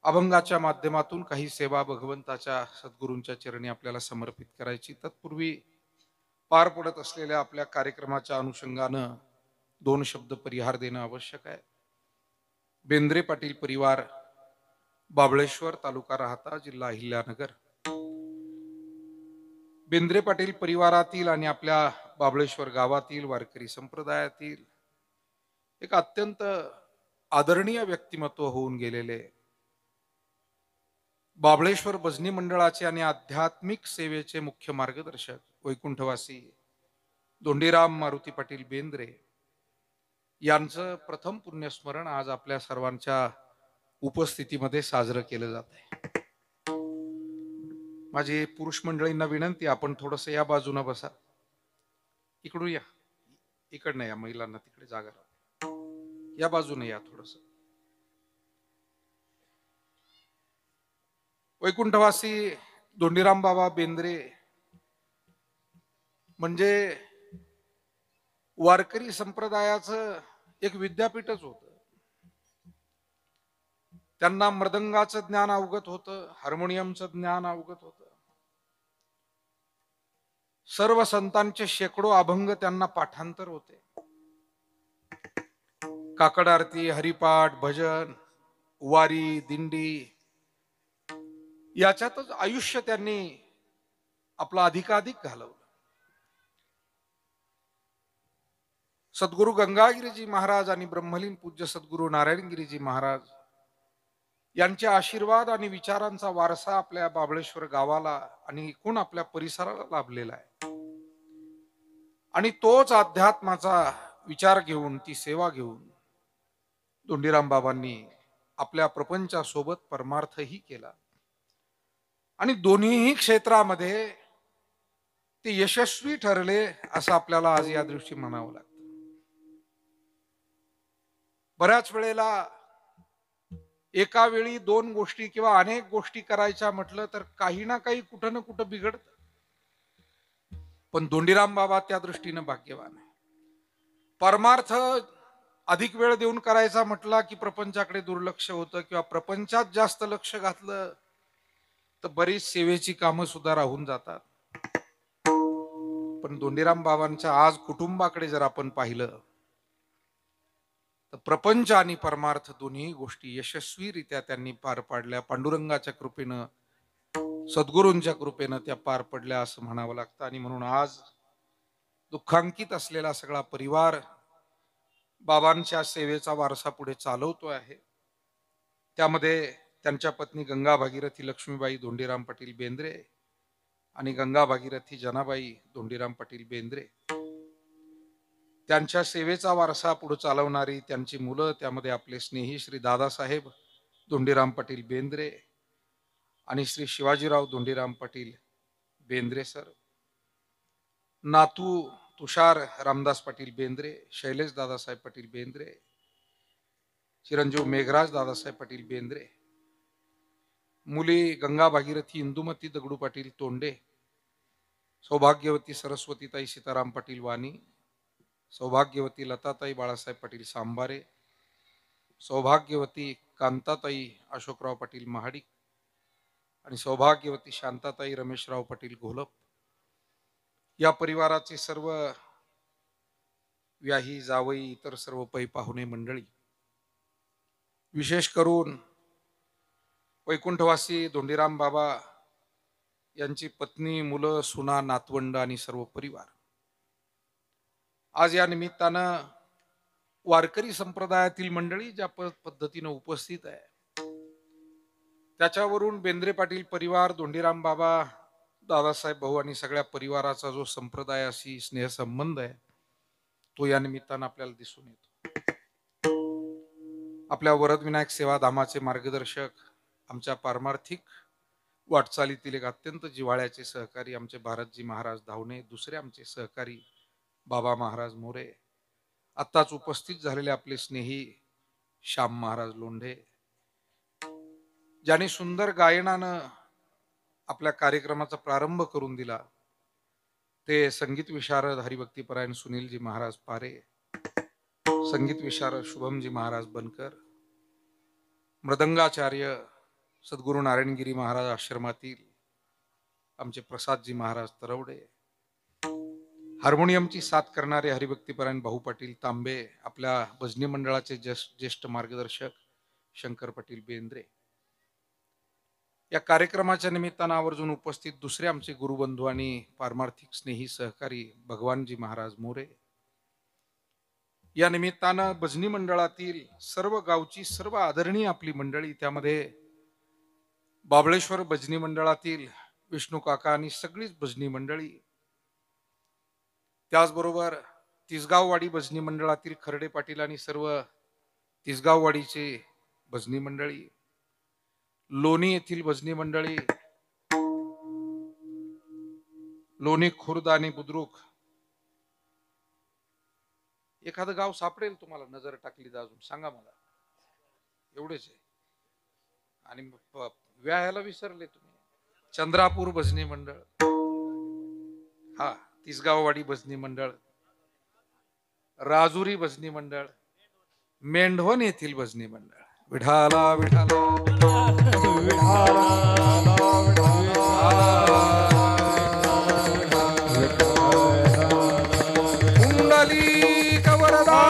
अभंगाच्या माध्यमातून काही सेवा भगवंताच्या सद्गुरूंच्या चरणी आपल्याला समर्पित करायची. तत्पूर्वी पार पडत असलेल्या आपल्या कार्यक्रमाच्या अनुषंगानं दोन शब्द परिहार देणं आवश्यक आहे. बेंद्रे पाटील परिवार, बाबळेश्वर, तालुका राहता, जिल्हा अहिल्यानगर. बेंद्रे पाटील परिवारातील आणि आपल्या बाबळेश्वर गावातील वारकरी संप्रदायातील एक अत्यंत आदरणीय व्यक्तिमत्व होऊन गेलेले बाबळेश्वर भजनी मंडळाचे आणि आध्यात्मिक सेवेचे मुख्य मार्गदर्शक वैकुंठवासी धोंडीराम मारुती पाटील बेंद्रे यांचं प्रथम पुण्यस्मरण आज आपल्या सर्वांच्या उपस्थितीमध्ये साजरं केलं जात आहे. माझी पुरुष मंडळींना विनंती, आपण थोडस या बाजूने बसा, इकडून या, इकडनं या, महिलांना तिकडे जागा राहते, या बाजूने या थोडस. वैकुंठवासी धोंडीराम बाबा बेंद्रे म्हणजे वारकरी संप्रदायाचं एक विद्यापीठच होतं. त्यांना मृदंगाचं ज्ञान अवगत होतं, हार्मोनियमचं ज्ञान अवगत होतं. सर्व संतांचे शेकडो अभंग त्यांना पाठांतर होते. काकड आरती, हरिपाठ, भजन, वारी, दिंडी याच्यातच आयुष्य त्यांनी आपलं अधिकाधिक घालवलं. सद्गुरु गंगागिरीजी महाराज आणि ब्रह्मलीन पूज्य सद्गुरु नारायणगिरीजी महाराज यांच्या आशीर्वाद आणि विचारांचा वारसा आपल्या बाबळेश्वर गावाला आणि एकूण आपल्या परिसराला लाभलेला आहे. आणि तोच अध्यात्माचा विचार घेऊन, ती सेवा घेऊन धोंडीराम बाबांनी आपल्या प्रपंचासोबत परमार्थही केला आणि दोन्हीही क्षेत्रामध्ये ते यशस्वी ठरले असं आपल्याला आज या दिवशी म्हणावं लागतं. बऱ्याच वेळेला एका वेळी दोन गोष्टी किंवा अनेक गोष्टी करायच्या म्हटलं तर काही ना काही कुठं ना कुठं बिघडत. पण धोंडीराम बाबा त्या दृष्टीने भाग्यवान आहे. परमार्थ अधिक वेळ देऊन करायचा म्हटला की प्रपंचाकडे दुर्लक्ष होतं किंवा प्रपंचात जास्त लक्ष घातलं तर बरीच सेवेची कामं सुद्धा राहून जातात. पण धोंडीराम बाबांच्या आज कुटुंबाकडे जर आपण पाहिलं तर प्रपंच आणि परमार्थ दोन्ही गोष्टी यशस्वीरित्या त्यांनी पार पाडल्या. पांडुरंगाच्या कृपेनं, सद्गुरूंच्या कृपेनं त्या पार पडल्या असं म्हणावं लागतं. आणि म्हणून आज दुःखांकित असलेला सगळा परिवार बाबांच्या सेवेचा वारसा पुढे चालवतो आहे. त्यामध्ये त्यांच्या पत्नी गंगा भागीरथी लक्ष्मीबाई धोंडीराम पाटील बेंद्रे आणि गंगा भागीरथी जनाबाई धोंडीराम पाटील बेंद्रे, त्यांच्या सेवेचा वारसा पुढे चालवणारी त्यांची मुलं, त्यामध्ये आपले स्नेही श्री दादासाहेब धोंडीराम पाटील बेंद्रे आणि श्री शिवाजीराव धोंडीराम पाटील बेंद्रे सर, नातू तुषार रामदास पाटील बेंद्रे, शैलेश दादासाहेब पाटील बेंद्रे, चिरंजीव मेघराज दादासाहेब पाटील बेंद्रे, मुली गंगा भागीरथी इंदुमती दगडू पाटील तोंडे, सौभाग्यवती सरस्वतीताई सीताराम पाटील वाणी, सौभाग्यवती लताताई बाळासाहेब पाटील सांबारे, सौभाग्यवती कांताताई अशोकराव पाटील महाडिक आणि सौभाग्यवती शांताताई रमेशराव पाटील घोलप. या परिवाराचे सर्व व्याही जावई, इतर सर्व पै पाहुणे मंडळी, विशेष करून वैकुंठवासी धोंडीराम बाबा यांची पत्नी, मुलं, सुना, नातवंड आणि सर्व परिवार आज या निमित्तानं वारकरी संप्रदायातील मंडळी ज्या पद्धतीने उपस्थित आहे त्याच्यावरून बेंद्रे पाटील परिवार, धोंडीराम बाबा, दादासाहेब भाऊ आणि सगळ्या परिवाराचा जो संप्रदायाशी स्नेहसंबंध आहे तो या निमित्तानं आपल्याला दिसून येतो. आपल्या वरदविनायक सेवा धामाचे मार्गदर्शक, आमच्या पारमार्थिक वाटचालीतील एक अत्यंत जिव्हाळ्याचे सहकारी आमचे भारतजी महाराज धावणे, दुसरे आमचे सहकारी बाबा महाराज मोरे, आत्ताच उपस्थित झालेले आपले स्नेही श्याम महाराज लोंढे, ज्यांनी सुंदर गायनानं आपल्या कार्यक्रमाचा प्रारंभ करून दिला, ते संगीत विशारद हरिभक्तीपरायण सुनीलजी महाराज पारे, संगीत विशारद शुभमजी महाराज बनकर, मृदंगाचार्य सद्गुरू नारायणगिरी महाराज आश्रमातील आमचे प्रसादजी महाराज तरवडे, हार्मोनियमची साथ करणारे हरिभक्तीपरायण भाऊ पाटील तांबे, आपल्या भजनी मंडळाचे ज्येष्ठ मार्गदर्शक शंकर पाटील बेंद्रे, या कार्यक्रमाच्या निमित्तानं आवर्जून उपस्थित दुसरे आमचे गुरुबंधू आणि पारमार्थिक स्नेही सहकारी भगवानजी महाराज मोरे, या निमित्तानं भजनी मंडळातील सर्व गावची सर्व आदरणीय आपली मंडळी, त्यामध्ये बाबळेश्वर भजनी मंडळातील विष्णू काका आणि सगळीच भजनी मंडळी, त्याचबरोबर तिसगाववाडी भजनी मंडळातील खर्डे पाटील आणि सर्व तिसगाववाडीचे भजनी मंडळी, लोणी येथील भजनी मंडळी, लोणी खुर्द आणि बुद्रुक, एखादं गाव सापडेल तुम्हाला नजर टाकली तर अजून सांगा मला, एवढेच आहे. आणि व्यायाला विसरले तुम्ही, चंद्रापूर भजनी मंडळ, हा तिसगाववाडी भजनी मंडळ, राजुरी भजनी मंडळ, मेंढवण येथील भजनी मंडळ, विठाला विठाला कुंडली कवरदा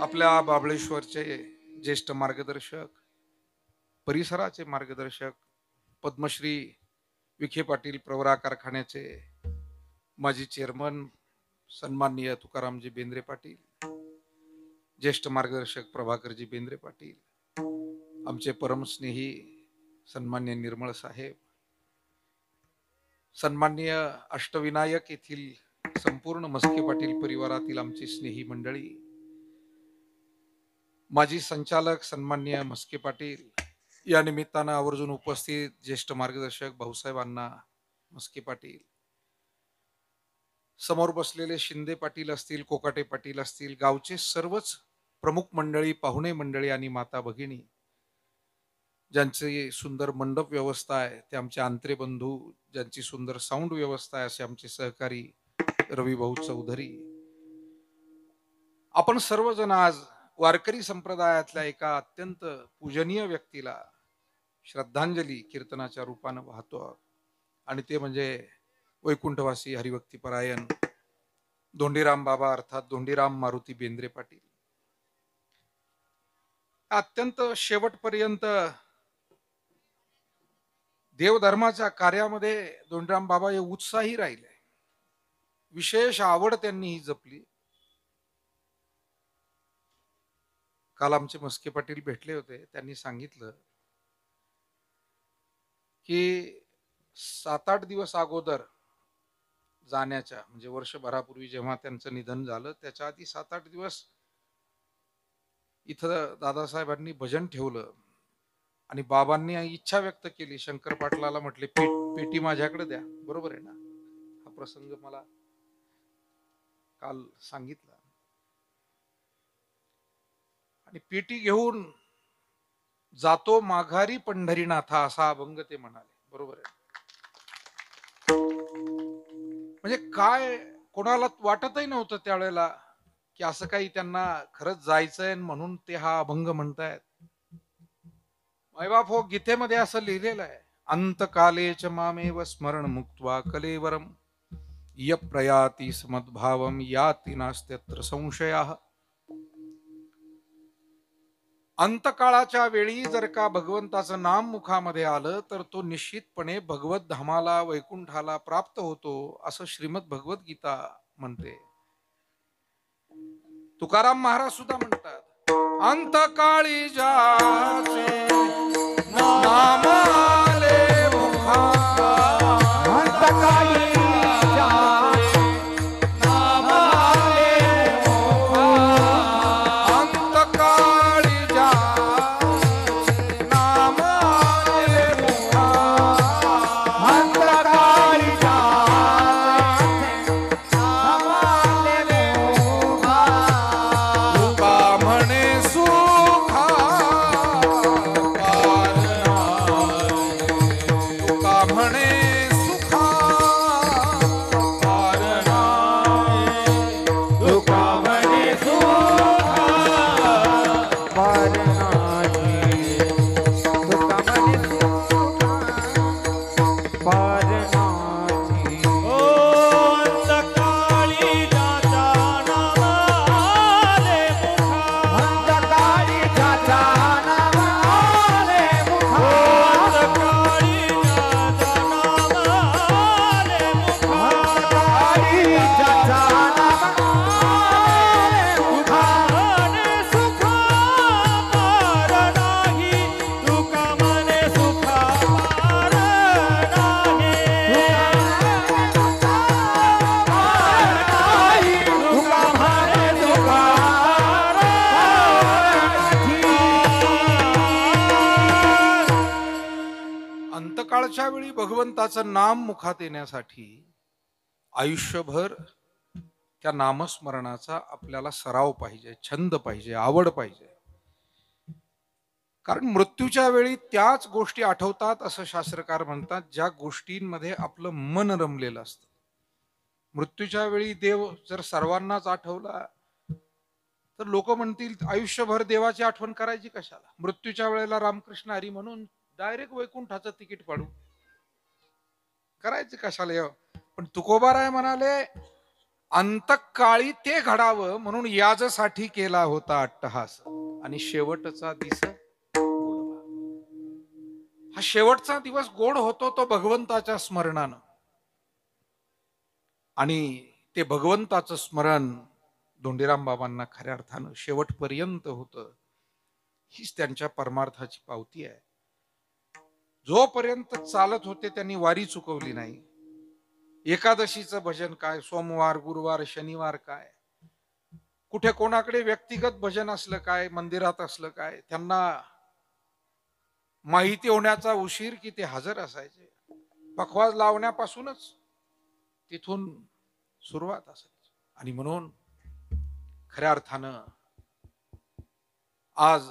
आपल्या बाबळेश्वरचे ज्येष्ठ मार्गदर्शक, परिसराचे मार्गदर्शक, पद्मश्री विखे पाटील प्रवरा कारखान्याचे माजी चेअरमन सन्माननीय तुकारामजी बेंद्रे पाटील, ज्येष्ठ मार्गदर्शक प्रभाकरजी बेंद्रे पाटील, आमचे परमस्नेही सन्मान्य निर्मळ साहेब, सन्माननीय अष्टविनायक येथील संपूर्ण मस्के पाटील परिवारातील आमची स्नेही मंडळी, माजी संचालक सन्माननीय मस्के पाटील, या निमित्तानं आवर्जून उपस्थित ज्येष्ठ मार्गदर्शक भाऊसाहेबांना मस्के पाटील, समोर बसलेले शिंदे पाटील असतील, कोकाटे पाटील असतील, गावचे सर्वच प्रमुख मंडळी, पाहुणे मंडळी आणि माता भगिनी, ज्यांची सुंदर मंडप व्यवस्था आहे ते आमचे आंत्रे बंधू, ज्यांची सुंदर साऊंड व्यवस्था आहे असे आमचे सहकारी रवी भाऊ चौधरी, आपण सर्वजण आज वारकरी संप्रदायातल्या एका अत्यंत पूजनीय व्यक्तीला श्रद्धांजली कीर्तनाच्या रूपानं वाहतो, आणि ते म्हणजे वैकुंठवासी हरिभक्तीपरायण धोंडीराम बाबा अर्थात धोंडीराम मारुती बेंद्रे पाटील. अत्यंत शेवटपर्यंत देवधर्माच्या कार्यामध्ये धोंडीराम बाबा हे उत्साही राहिले, विशेष आवड त्यांनी ही जपली. काल आमचे मस्के पाटील भेटले होते, त्यांनी सांगितलं की 7-8 दिवस अगोदर जाण्याच्या, म्हणजे वर्षभरापूर्वी जेव्हा त्यांचं निधन झालं त्याच्या आधी 7-8 दिवस इथं दादासाहेबांनी भजन ठेवलं आणि बाबांनी इच्छा व्यक्त केली, शंकर पाटलाला म्हटले पेटी माझ्याकडे द्या. बरोबर आहे ना, हा प्रसंग मला काल सांगितला. आणि पेटी घेऊन जातो माघारी पंढरीनाथा असा अभंग ते म्हणाले. बरोबर आहे. म्हणजे काय कोणाला वाटतही नव्हतं त्यावेळेला की असं काही त्यांना खरंच जायचंय म्हणून ते हा अभंग म्हणतायत. मायबाप हो, गीतेमध्ये असं लिहिलेलं आहे, अंतकालेच मामेव स्मरण मुक्त्वा कलेवरम य प्रयाती समद्भावम याति नास्त्यत्र संशयाः. अंतकाळाच्या वेळी जर का भगवंताचं नाम मुखामध्ये आलं तर तो निश्चितपणे भगवत धामाला, वैकुंठाला प्राप्त होतो असं श्रीमद भगवद्गीता म्हणते. तुकाराम महाराज सुद्धा म्हणतात, अंतकाळी जाचे नाम आले मुखा, अंतकाळी संध्याकाळच्या वेळी भगवंताचं नाम मुखात येण्यासाठी आयुष्यभर त्या नामस्मरणाचा आपल्याला सराव पाहिजे, छंद पाहिजे, आवड पाहिजे. कारण मृत्यूच्या वेळी त्याच गोष्टी आठवतात असं शास्त्रकार म्हणतात ज्या गोष्टींमध्ये आपलं मन रमलेलं असतं. मृत्यूच्या वेळी देव जर सर्वांनाच आठवला तर लोक म्हणतील आयुष्यभर देवाची आठवण करायची कशाला, मृत्यूच्या वेळेला रामकृष्ण हरी म्हणून डायरेक्ट वैकुंठाचं तिकीट पाडू, करायचं कशाला. पण तुकोबाराय म्हणाले अंतकाळी ते घडावं म्हणून याजसाठी केला होता अट्टहास आणि शेवटचा दिस गोडवा. हा शेवटचा दिवस गोड होतो तो भगवंताच्या स्मरणानं, आणि ते भगवंताचं स्मरण धोंडीराम बाबांना खऱ्या अर्थानं शेवटपर्यंत होतं. हीच त्यांच्या परमार्थाची पावती आहे. जोपर्यंत चालत होते त्यांनी वारी चुकवली नाही. एकादशीचं भजन काय, सोमवार गुरुवार शनिवार काय, कुठे कोणाकडे व्यक्तिगत भजन असलं काय, मंदिरात असलं काय, त्यांना माहिती होण्याचा उशीर की ते हजर असायचे. पखवाज लावण्यापासूनच तिथून सुरुवात असायची. आणि म्हणून खऱ्या अर्थानं आज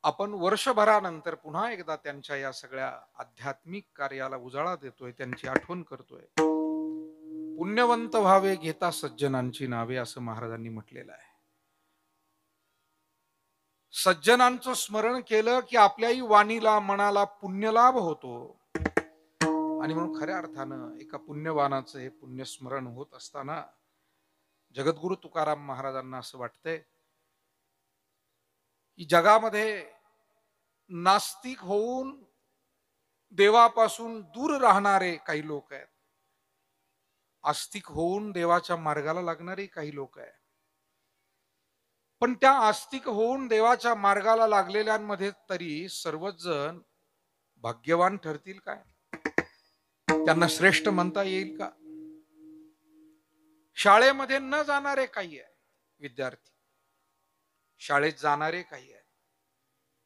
आपण वर्षभरानंतर पुन्हा एकदा त्यांच्या या सगळ्या आध्यात्मिक कार्याला उजाळा देतोय, त्यांची आठवण करतोय. पुण्यवंत व्हावे घेता सज्जनांची नावे असं महाराजांनी म्हटलेलं आहे. सज्जनांचं स्मरण केलं की आपल्याही वाणीला मनाला पुण्यलाभ होतो. आणि म्हणून खऱ्या अर्थानं एका पुण्यवानाचं हे पुण्यस्मरण होत असताना जगद्गुरु तुकाराम महाराजांना असं वाटतंय की जगामध्ये नास्तिक होऊन देवापासून दूर राहणारे काही लोक आहेत, आस्तिक होऊन देवाच्या मार्गाला लागणारे काही लोक आहेत. पण त्या आस्तिक होऊन देवाच्या मार्गाला लागलेल्यांमध्ये तरी सर्वच जण भाग्यवान ठरतील काय? त्यांना श्रेष्ठ म्हणता येईल का? शाळेमध्ये न जाणारे काही आहे विद्यार्थी, शाळेत जाणारे काही आहेत,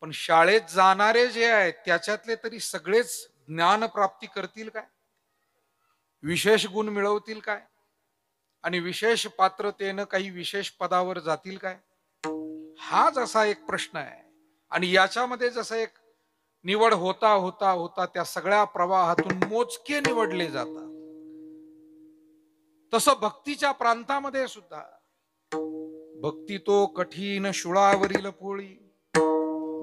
पण शाळेत जाणारे जे आहेत त्याच्यातले तरी सगळेच ज्ञान प्राप्ती करतील काय? विशेष गुण मिळवतील काय? आणि विशेष पात्रतेनं काही विशेष पदावर जातील काय? हा जसा एक प्रश्न आहे. आणि याच्यामध्ये जसं एक निवड होता होता होता त्या सगळ्या प्रवाहातून मोजके निवडले जातात, तसं भक्तीच्या प्रांतामध्ये सुद्धा भक्ती तो कठीण शुळावरील पोळी,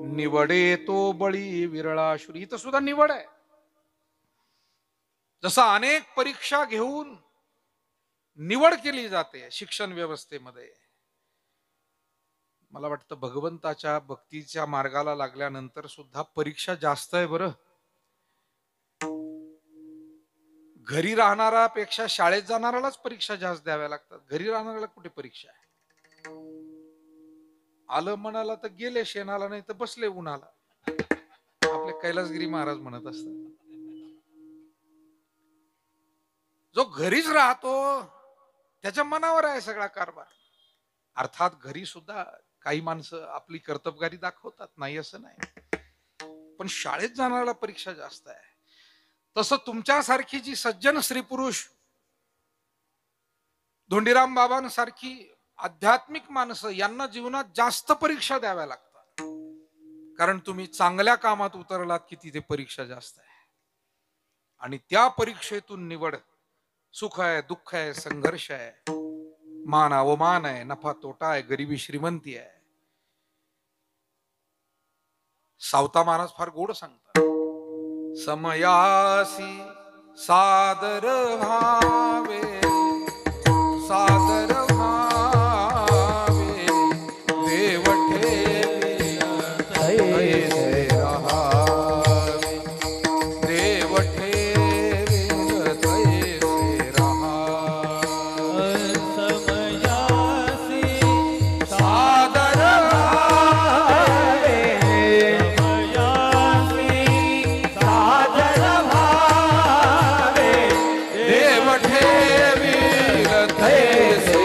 निवडे तो बळी विरळा शुरी. इथं सुद्धा निवड आहे. जसं अनेक परीक्षा घेऊन निवड केली जाते शिक्षण व्यवस्थेमध्ये, मला वाटतं भगवंताच्या भक्तीच्या मार्गाला लागल्यानंतर सुद्धा परीक्षा जास्त आहे बरं. घरी राहणारा पेक्षा शाळेत जाणाऱ्यालाच परीक्षा जास्त द्याव्या लागतात. घरी राहणाऱ्याला कुठे परीक्षा आहे? आलं मनाला तर गेले शेणाला, नाही तर बसले उन्हाला, आपले कैलासगिरी महाराज म्हणत असतात. जो घरीच राहतो त्याच्या मनावर आहे सगळा कारभार. अर्थात घरी सुद्धा काही माणसं आपली कर्तबगारी दाखवतात, नाही असं नाही, पण शाळेत जाणाऱ्याला परीक्षा जास्त आहे. तसं तुमच्यासारखी जी सज्जन स्त्री पुरुष, धोंडीराम बाबांसारखी आध्यात्मिक माणसं, यांना जीवनात जास्त परीक्षा द्याव्या लागतात. कारण तुम्ही चांगल्या कामात उतरलात की तिथे परीक्षा जास्त आहे. आणि त्या परीक्षेतून निवड, सुख आहे, दुःख आहे, संघर्ष आहे, मान अवमान आहे, नफा तोटा आहे, गरिबी श्रीमंती आहे. सावता महाराज फार गोड सांगतात, समयासी सादर व्हावे, सादर व्हावे, देव ठेवी तैसे रहावे, देव ठेवी तैसे रहावे. समयासी सादर व्हावे, समयासी सादर व्हावे, देव ठेवी तैसे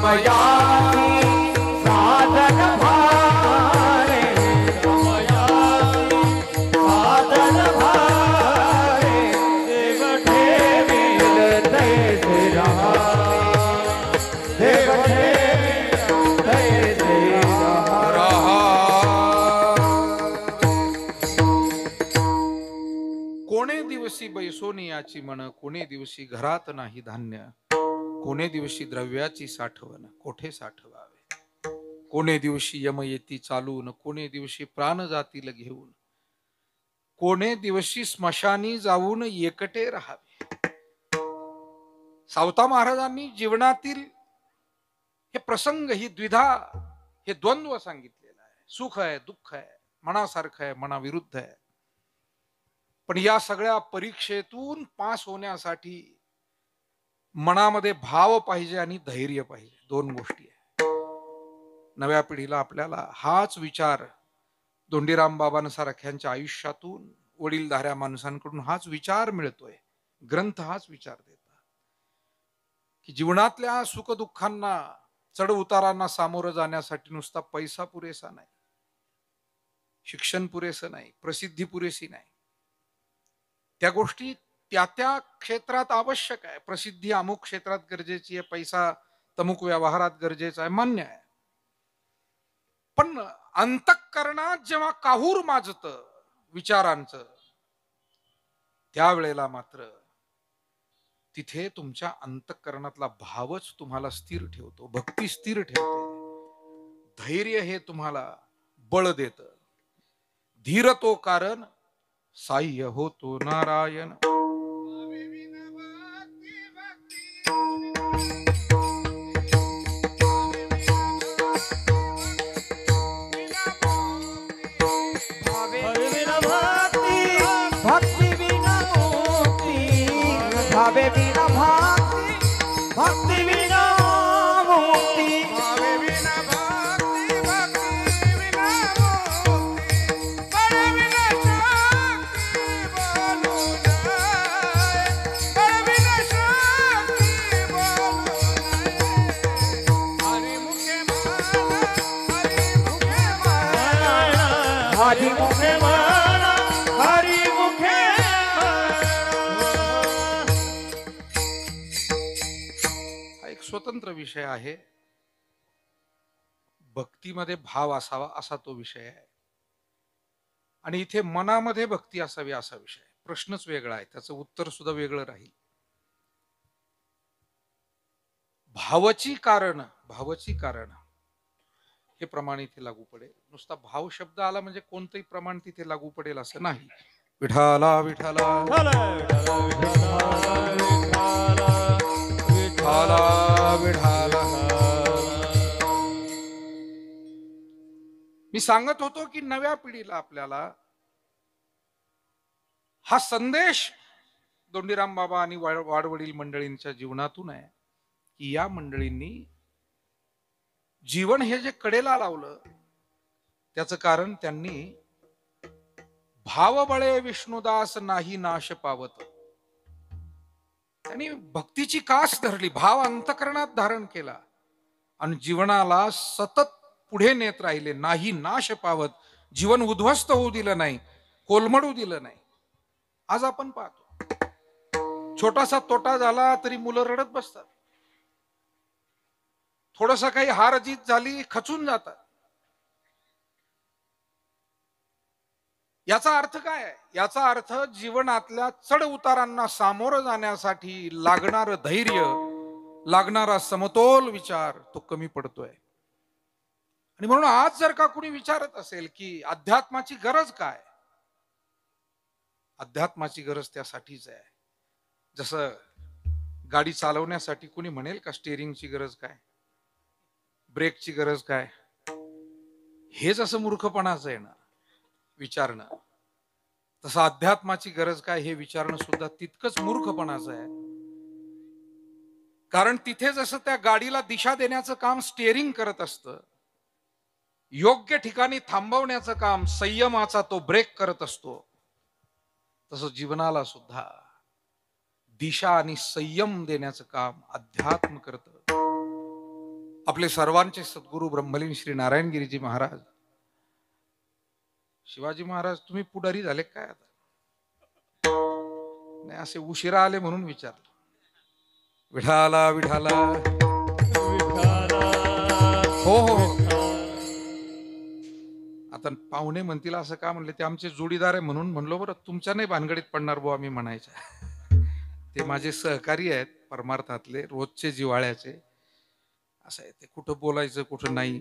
रमयासी साधन भारे, रमयासी साधन भारे, देव ठेवील तैसे रहा, देव ठेवील तैसे रहा. कोणे दिवशी बैसोनी याची म्हण, कोणे दिवशी घरात नाही धान्य, कोणे दिवशी द्रव्याची साठवण कोठे साठवावे, कोणे दिवशी यम येती चालून, कोणे दिवशी प्राण जातील घेऊन, कोणे दिवशी स्मशानी जाऊन एकटे राहावे. सावता महाराजांनी जीवनातील हे प्रसंग, ही द्विधा, हे द्वंद्व सांगितलेलं आहे. सुख आहे, दुःख आहे, मनासारखं आहे, मनाविरुद्ध आहे. पण या सगळ्या परीक्षेतून पास होण्यासाठी मनामध्ये भाव पाहिजे आणि धैर्य पाहिजे. दोन गोष्टी आहे. नव्या पिढीला आपल्याला हाच विचार धोंडीराम बाबांसारख्यांच्या आयुष्यातून, वडीलधाऱ्या माणसांकडून हाच विचार मिळतोय. ग्रंथ हाच विचार देतात की जीवनातल्या सुखदुःखांना, चढ उतारांना सामोरं जाण्यासाठी नुसता पैसा पुरेसा नाही, शिक्षण पुरेसं नाही, प्रसिद्धी पुरेसी नाही. त्या गोष्टी त्या त्या क्षेत्रात आवश्यक आहे. प्रसिद्धी अमुक क्षेत्रात गरजेची आहे, पैसा तमुक व्यवहारात गरजेचा आहे, मान्य आहे. पण अंतःकरणात जेव्हा काहूर माजतं विचारांचं, त्यावेळेला मात्र तिथे तुमच्या अंतःकरणातला भावच तुम्हाला स्थिर ठेवतो, भक्ती स्थिर ठेवते. धैर्य हे तुम्हाला बळ देतं. धीर तो कारण साह्य होतो नारायण. भक्ति बिना मुक्ति, भावे बिना भक्ति, भक्ति बिना मुक्ति, भावे बिना भक्ति, भक्ति बिना मुक्ति, बड़े बिना शक्ति बोलू जाए, बड़े बिना शक्ति बोलू जाए. हरि मुखे माना, हरि मुखे माना, हरि मुखे माना, हरि मुखे हा एक स्वतंत्र विषय आहे. भक्तीमध्ये भाव असावा असा तो विषय आहे, आणि इथे मनामध्ये भक्ती असावी असा विषय आहे. प्रश्नच वेगळा आहे, त्याचं उत्तर सुद्धा वेगळं राहील. भावची कारण हे प्रमाण इथे लागू पडेल. नुसता भाव शब्द आला म्हणजे कोणतंही प्रमाण तिथे लागू पडेल असं नाही. विठाला विठाला विठाला विठाला. मी सांगत होतो की नव्या पिढीला आपल्याला हा संदेश धोंडीराम बाबा आणि वाडवडील मंडळींच्या जीवनातून आहे की या मंडळींनी जीवन हे जे कडेला लावलं त्याचं कारण त्यांनी भावबळे विष्णुदास नाही नाश पावत. त्यांनी भक्तीची कास धरली, भाव अंतःकरणात धारण केला आणि जीवनाला सतत पुढे नेत राहिले. नाही नाश पावत, जीवन उद्ध्वस्त होऊ दिलं नाही, कोलमडू दिलं नाही. आज आपण पाहतो छोटासा तोटा झाला तरी मुलं रडत बसतात, थोडस काही हार जीत झाली खचून जातात. याचा अर्थ काय आहे? याचा अर्थ जीवनातल्या चढ उतारांना सामोरं जाण्यासाठी लागणारं धैर्य, लागणारा समतोल विचार तो कमी पडतोय. आणि म्हणून आज जर का कुणी विचारत असेल की अध्यात्माची गरज काय, अध्यात्माची गरज त्यासाठीच आहे. जसं गाडी चालवण्यासाठी कुणी म्हणेल का स्टीअरिंगची गरज काय, ब्रेकची गरज काय? हेच असं मूर्खपणाचं आहे ना विचारणं. तसं अध्यात्माची गरज काय हे विचारणं सुद्धा तितकंच मूर्खपणाचं आहे. कारण तिथे जसं त्या गाडीला दिशा देण्याचं काम स्टीअरिंग करत असतं, योग्य ठिकाणी थांबवण्याचं काम संयमाचा तो ब्रेक करत असतो, तसं जीवनाला सुद्धा दिशा आणि संयम देण्याचं काम अध्यात्म करतं. आपले सर्वांचे सद्गुरू ब्रह्मलीन श्री नारायणगिरीजी महाराज, शिवाजी महाराज तुम्ही पुढारी झाले काय आता? नाही, असे उशिरा आले म्हणून विचारलं. विठाला विठाला. हो हो हो. आता पाहुणे म्हणतील असं का म्हणले, ते आमचे जोडीदार आहे म्हणून म्हणलो. बरं, तुमच्या नाही भानगडीत पडणार बुवा मी म्हणायच्या. ते माझे सहकारी आहेत परमार्थातले, रोजचे जिव्हाळ्याचे. असं आहे ते, कुठं बोलायचं कुठं नाही.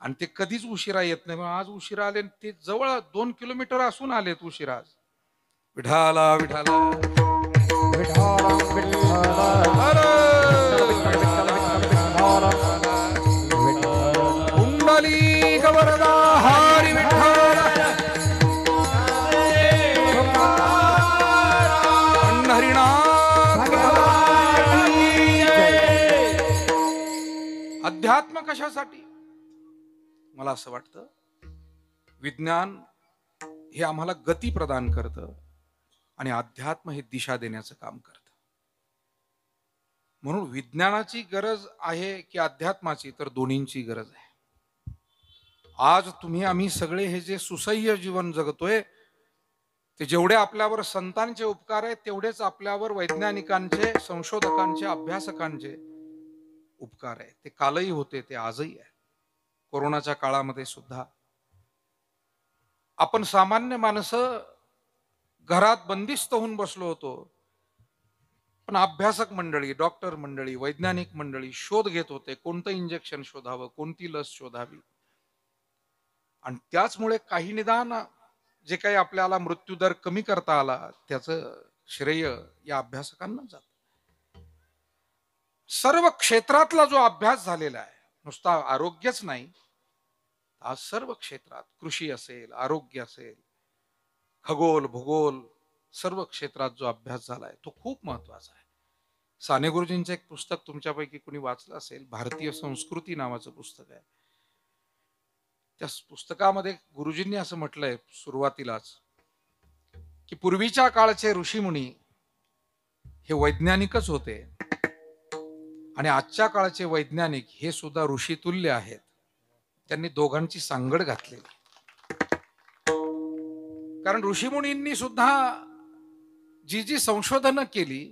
आणि ते कधीच उशिरा येत नाही. आज उशिरा आले, ते जवळ 2 किलोमीटर असून आलेत उशिरा आज. विठाला विठाला. कुंडली गवरदा हरी विठ्ठल. अध्यात्म कशासाठी? मला असं वाटतं, विज्ञान हे आम्हाला गती प्रदान करतं आणि अध्यात्म हे दिशा देण्याचं काम करतं. म्हणून विज्ञानाची गरज आहे की अध्यात्माची? तर दोन्हींची गरज आहे. आज तुम्ही आम्ही सगळे हे जे सुसह्य जीवन जगतोय, ते जेवढे आपल्यावर संतांचे उपकार आहेत तेवढेच आपल्यावर वैज्ञानिकांचे, संशोधकांचे, अभ्यासकांचे उपकार आहे. ते कालही होते, ते आजही आहे. कोरोनाच्या काळामध्ये सुद्धा आपण सामान्य माणसं घरात बंदिस्त होऊन बसलो होतो, पण अभ्यासक मंडळी, डॉक्टर मंडळी, वैज्ञानिक मंडळी शोध घेत होते, कोणतं इंजेक्शन शोधावं, कोणती लस शोधावी. आणि त्याचमुळे काही निदान जे काही आपल्याला मृत्यूदर कमी करता आला, त्याचं श्रेय या अभ्यासकांना जात. सर्व क्षेत्रातला जो अभ्यास झालेला आहे, नुसता आरोग्यच नाही, आज सर्व क्षेत्रात, कृषी असेल, आरोग्य असेल, खगोल, भूगोल, सर्व क्षेत्रात जो अभ्यास झालाय तो खूप महत्वाचा आहे. साने गुरुजींचं एक पुस्तक तुमच्यापैकी कुणी वाचलं असेल, भारतीय संस्कृती नावाचं पुस्तक आहे. त्या पुस्तकामध्ये गुरुजींनी असं म्हटलंय सुरुवातीलाच, की पूर्वीच्या काळचे ऋषीमुनी हे वैज्ञानिकच होते आणि आजच्या काळचे वैज्ञानिक हे सुद्धा ऋषीतुल्य आहेत. त्यांनी दोघांची सांगड घातलेली. कारण ऋषीमुनींनी सुद्धा जी जी संशोधनं केली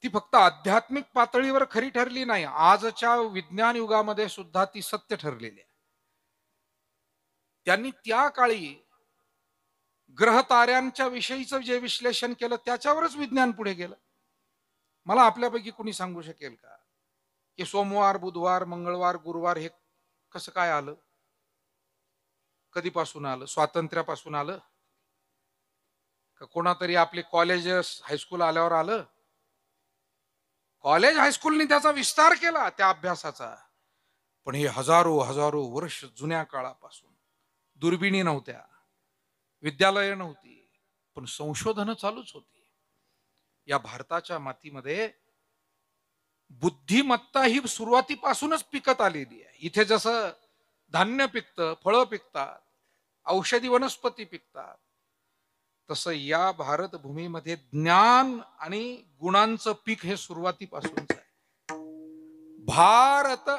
ती फक्त आध्यात्मिक पातळीवर खरी ठरली नाही, आजच्या विज्ञान युगामध्ये सुद्धा ती सत्य ठरलेली आहे. त्यांनी त्या काळी ग्रह ताऱ्यांच्या विषयीचं जे विश्लेषण केलं त्याच्यावरच विज्ञान पुढे गेलं. मला आपल्यापैकी कोणी सांगू शकेल का की सोमवार, बुधवार, मंगळवार, गुरुवार हे कसं काय आलं? कधीपासून आलं? स्वातंत्र्यापासून आलं का कोणातरी आपले कॉलेज हायस्कूल आल्यावर आलं? कॉलेज हायस्कूलनी त्याचा विस्तार केला त्या अभ्यासाचा, पण हे हजारो हजारो वर्ष जुन्या काळापासून. दुर्बिणी नव्हत्या, विद्यालय नव्हती, पण संशोधन चालूच होती. या भारताच्या मातीमध्ये बुद्धिमत्ता ही सुरुवातीपासूनच पिकत आलेली आहे. इथे जसं धान्य पिकतं, फळं पिकतात, औषधी वनस्पती पिकतात, तसं या भारत भूमीमध्ये ज्ञान आणि गुणांचं पीक हे सुरुवातीपासूनच आहे. भारत,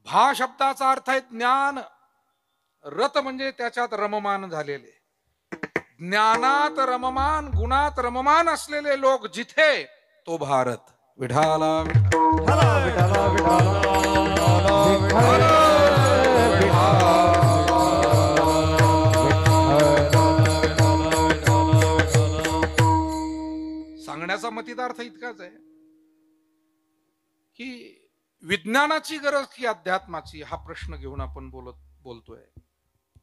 भा शब्दाचा अर्थ आहे ज्ञान, रत म्हणजे त्याच्यात रममान झालेले. ज्ञानात रममान, गुणात रममान असलेले लोक जिथे, तो भारत. विठाला सांगण्याचा मतितार्थ इतकाच आहे की विज्ञानाची गरज की अध्यात्माची, हा प्रश्न घेऊन आपण बोलतोय.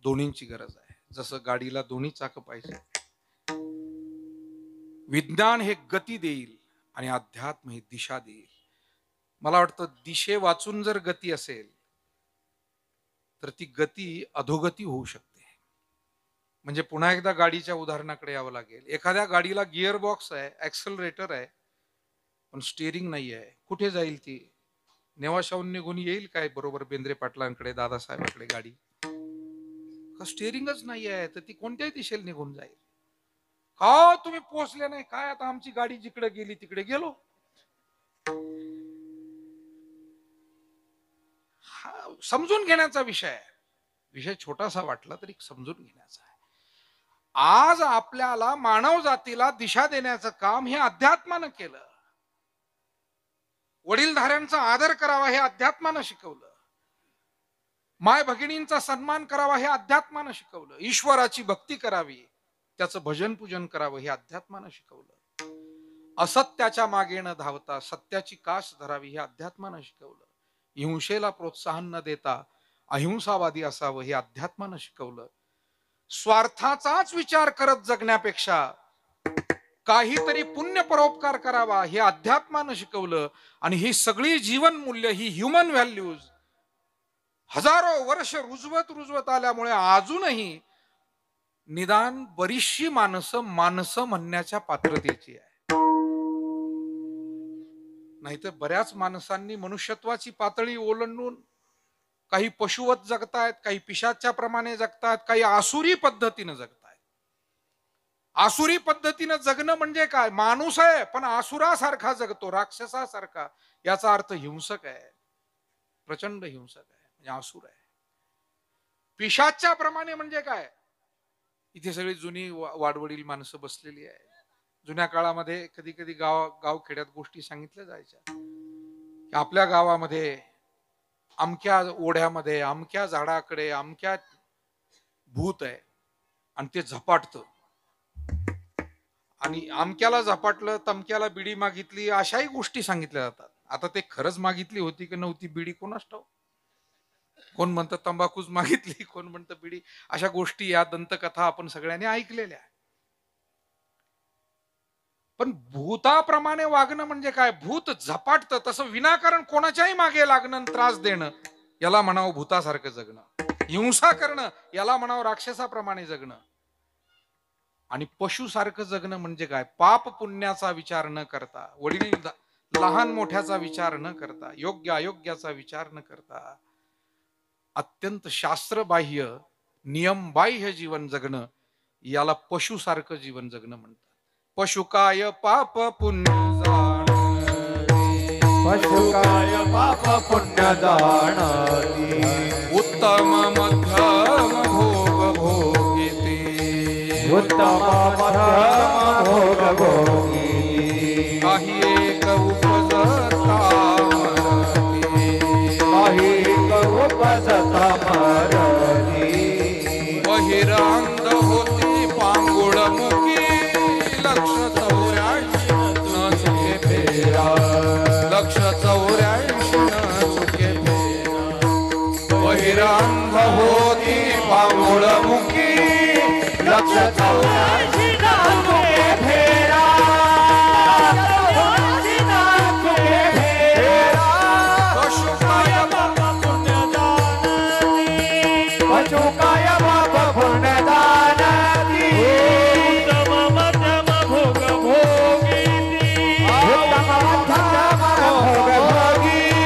दोन्हींची गरज आहे. जसं गाडीला दोन्ही चाक पाहिजे, विज्ञान हे गती देईल आणि अध्यात्म हे दिशा देईल. मला वाटतं दिशे वाचून जर गती असेल तर ती गती अधोगती होऊ शकते. म्हणजे पुन्हा एकदा गाडीच्या उदाहरणाकडे यावं लागेल. एखाद्या गाडीला गिअर बॉक्स आहे, ऍक्सेलरेटर आहे, पण स्टिअरिंग नाही आहे. कुठे जाईल ती? नेवाशाहून निघून येईल काय बरोबर बेंद्रे पाटलांकडे, दादासाहेबांकडे गाडी? स्टिअरिंगच नाही आहे तर ती कोणत्याही दिशेला निघून जाईल. का तुम्ही पोहोचले नाही काय? आता आमची गाडी जिकडे गेली तिकडे गेलो. समजून घेण्याचा विषय आहे. विषय छोटासा वाटला तरी समजून घेण्याचा आहे. आज आपल्याला मानव जातीला दिशा देण्याचं काम हे अध्यात्मानं केलं. वडीलधाऱ्यांचा आदर करावा हे अध्यात्मानं शिकवलं. माय भगिनींचा सन्मान करावा हे अध्यात्मानं शिकवलं. ईश्वराची भक्ती करावी, त्याचं भजन पूजन करावं हे अध्यात्मानं शिकवलं. असत्याच्या मागे न धावता सत्याची कास धरावी हे अध्यात्मानं शिकवलं. हिंसेला प्रोत्साहन न देता अहिंसावादी असावं हे अध्यात्मानं शिकवलं. स्वार्थाचाच विचार करत जगण्यापेक्षा काहीतरी पुण्य परोपकार करावा हे अध्यात्मानं शिकवलं. आणि ही सगळी जीवन मूल्य, ही ह्युमन व्हॅल्यूज हजारो वर्ष रुजवत आल्यामुळे अजूनही निदान बरीचशी माणसं म्हणण्याच्या पात्रतेची आहे. नाहीतर बऱ्याच माणसांनी मनुष्यत्वाची पातळी ओलांडून काही पशुवत जगतायत, काही पिशाच्या प्रमाणे जगतायत, काही आसुरी पद्धतीनं जगतायत. आसुरी पद्धतीनं जगणं म्हणजे काय? माणूस आहे पण आसुरासारखा जगतो, राक्षसासारखा. याचा अर्थ हिंसक आहे, प्रचंड हिंसक आहे, म्हणजे आसुर आहे. पिशाच्या प्रमाणे म्हणजे काय? इथे सगळी जुनी वाडवडील माणसं बसलेली आहे. जुन्या काळामध्ये कधी कधी गावखेड्यात गोष्टी सांगितल्या जायच्या. आपल्या गावामध्ये अमक्या ओढ्यामध्ये अमक्या झाडाकडे अमक्या भूत आहे आणि ते झपाटतं, आणि अमक्याला झपाटलं, तमक्याला बिडी मागितली, अशाही गोष्टी सांगितल्या जातात. आता ते खरंच मागितली होती की नव्हती बिडी कोणास ठाऊक. कोण म्हणतं तंबाखूच मागितली, कोण म्हणतं बिडी. अशा गोष्टी या दंतकथा आपण सगळ्यांनी ऐकलेल्या. पण भूताप्रमाणे वागणं म्हणजे काय? भूत झपाटतं तसं विनाकारण कोणाच्याही मागे लागणं, त्रास देणं, याला म्हणावं भूतासारखं जगणं. हिंसा करणं याला म्हणावं राक्षसाप्रमाणे जगणं. आणि पशुसारखं जगणं म्हणजे काय? पाप पुण्याचा विचार न करता, वडील लहान मोठ्याचा विचार न करता, योग्य अयोग्याचा विचार न करता, अत्यंत शास्त्रबाह्य नियमबाह्य जीवन जगणं याला पशुसारखं जीवन जगणं म्हणतात. पशु काय पाप पुण्य जाणे, पशु काय पाप पुण्य जाणे, उत्तम मध्यम भोग भोगिते, उत्तम मध्यम भोग भोगिते, काही एक उपजता मरती, काही एक उपजता मरती, बहिरांध होती पांगुळ मुखी, लक्ष 84 न चुके फेरा, लक्ष 84 न चुके फेरा, बहिरांध होती पांगुळ मुखी, लक्ष 84 न चुके फेरा, पशु काय पाप पुण्य जाणती, पशु काय पाप पुण्य जाणती, उत्तम मध्यम भोग भोगिती, उत्तम मध्यम भोग भोगिती,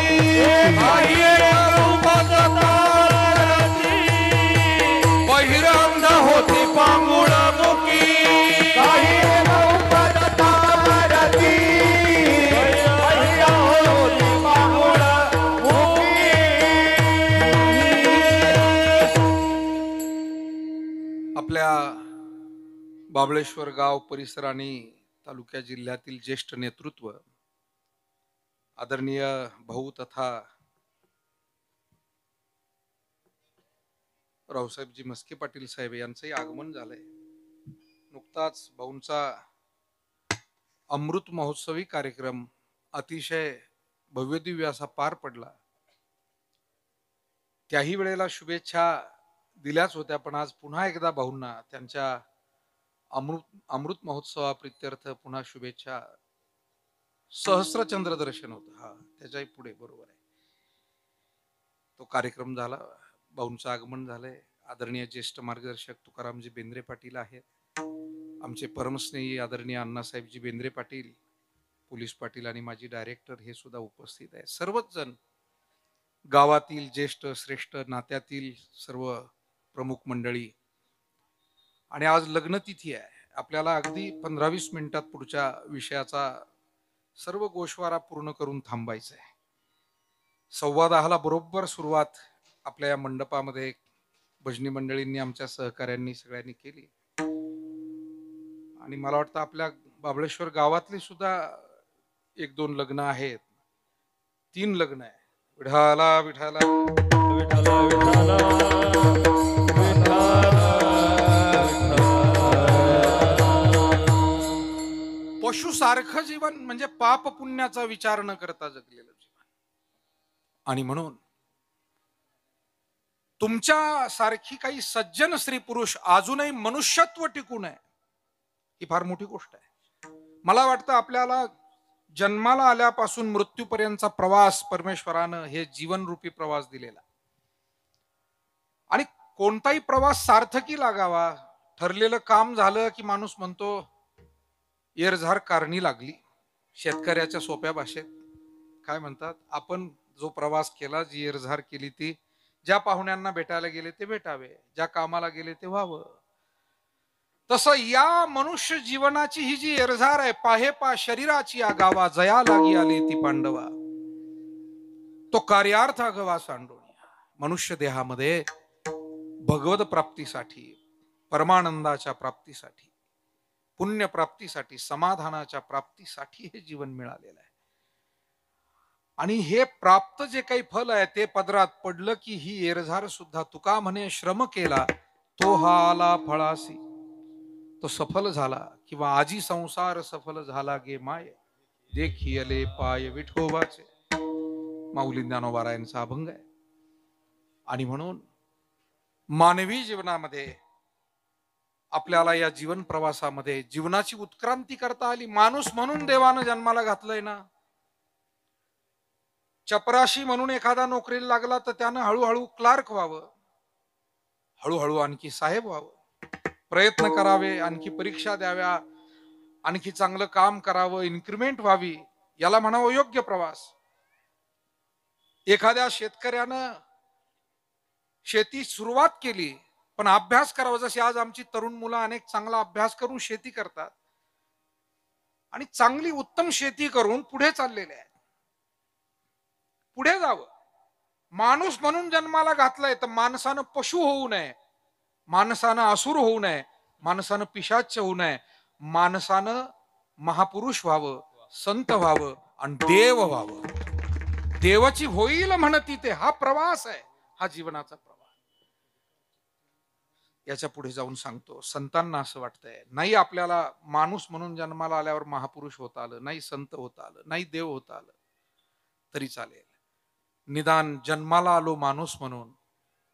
काही एक उपजता मरती, बहिरांध होती पांगुळ मुखी, काही एक उपजता मरती, बहिरांध होती पांगुळ मुखी. आपल्या बाबळेश्वर गाव परिसर आणि तालुक्या जिल्ह्यातील ज्येष्ठ नेतृत्व, आदरणीय भाऊ तथा रावसाहेबजी मस्के पाटील साहेब यांचंही आगमन झालंय. नुकताच भाऊंचा अमृत महोत्सवी कार्यक्रम अतिशय भव्यदिव्य असा पार पडला. त्याही वेळेला शुभेच्छा दिल्याच होत्या, पण आज पुन्हा एकदा भाऊंना त्यांच्या अमृत महोत्सवाप्रित्यर्थ पुन्हा शुभेच्छा. सहस्रचंद्र दर्शन होतं, हा त्याच्याही पुढे बरोबर आहे. तो कार्यक्रम झाला, भाऊंचं आगमन झालंय. आदरणीय ज्येष्ठ मार्गदर्शक तुकारामजी बेंद्रे पाटील आहेत, आमचे परमस्नेही आदरणीय अण्णासाहेबजी बेंद्रे पाटील, पोलीस पाटील आणि माजी डायरेक्टर हे सुद्धा उपस्थित आहे. सर्वच जण, गावातील ज्येष्ठ श्रेष्ठ, नात्यातील सर्व प्रमुख मंडळी. आणि आज लग्नतिथी आहे. आपल्याला अगदी 15-20 मिनिटात पुढच्या विषयाचा सर्व गोषवारा पूर्ण करून थांबायचं आहे. 10:15 बरोबर सुरुवात आपल्या या मंडपामध्ये भजनी मंडळींनी, आमच्या सहकाऱ्यांनी सगळ्यांनी केली. आणि मला वाटतं आपल्या बाबळेश्वर गावातली सुद्धा 1-2 लग्न आहेत. 3 लग्न आहे. विठाला विठाला विठ्ठल विठ्ठल पशु सारखं जीवन म्हणजे पाप पुण्याचा विचार न करता जगलेलं जीवन. आणि म्हणून तुमच्या सारखी काही सज्जन स्त्री पुरुष अजूनही मनुष्यत्व टिकून आहे, ही फार मोठी गोष्ट आहे. मला वाटतं आपल्याला जन्माला आल्यापासून मृत्यूपर्यंतचा प्रवास परमेश्वरानं हे जीवनरूपी प्रवास दिलेला. आणि कोणताही प्रवास सार्थकी लागावा, ठरलेलं काम झालं की माणूस म्हणतो येरझार कारणी लागली. शेतकऱ्याच्या सोप्या भाषेत काय म्हणतात, आपण जो प्रवास केला, जी येरझार केली, ती ज्या पाहुण्यांना भेटायला गेले ते भेटावे, ज्या कामाला गेले ते व्हावं. तसं या मनुष्य जीवनाची ही जी येरझार आहे, पाहे पा शरीराची आगावा, जया लागी आली ती पांडवा, तो कार्यार्थ अगवा सांडोनिया. मनुष्य देहामध्ये भगवत प्राप्तीसाठी, परमानंदाच्या प्राप्तीसाठी, पुण्य प्राप्तीसाठी, समाधानाच्या प्राप्तीसाठी हे जीवन मिळालेलं आहे. आणि हे प्राप्त जे काही फल आहे ते पदरात पडलं की ही येरझार सुद्धा, तुका म्हणे श्रम केला तो हा आला फळासी, तो सफल झाला. किंवा आजी संसार सफल झाला गे माय, देखियले पाय विठोबाचे, माऊली ज्ञानोबा यांचा अभंग आहे. आणि म्हणून मानवी जीवनामध्ये आपल्याला या जीवन प्रवासामध्ये जीवनाची उत्क्रांती करता आली. माणूस म्हणून देवानं जन्माला घातलंय ना. चपराशी म्हणून एखादा नोकरीला लागला तर त्यानं हळूहळू क्लार्क व्हावं, हळूहळू आणखी साहेब व्हावं, प्रयत्न करावे, आणखी परीक्षा द्याव्या, आणखी चांगलं काम करावं, इन्क्रिमेंट व्हावी, याला म्हणावं योग्य प्रवास. एखाद्या शेतकऱ्यानं शेती सुरुवात केली पण अभ्यास करावा, जशी आज आमची तरुण मुलं अनेक चांगला अभ्यास करून शेती करतात आणि चांगली उत्तम शेती करून पुढे चाललेले आहेत. पुढे जावं. माणूस म्हणून जन्माला घातलाय तर माणसानं पशु होऊ नये, माणसानं असुर होऊ नये, माणसानं पिशाच्य होऊ नये, माणसानं महापुरुष व्हावं, संत व्हावं आणि देव व्हावं. देवाची होईल म्हणती ते, हा प्रवास आहे, हा जीवनाचा प्रवास. याच्या पुढे जाऊन सांगतो, संतांना असं वाटतंय नाही आपल्याला माणूस म्हणून जन्माला आल्यावर महापुरुष होता आलं नाही, संत होता आलं नाही, देव होता आलं तरी चालेल. निदान जन्माला आलो माणूस म्हणून,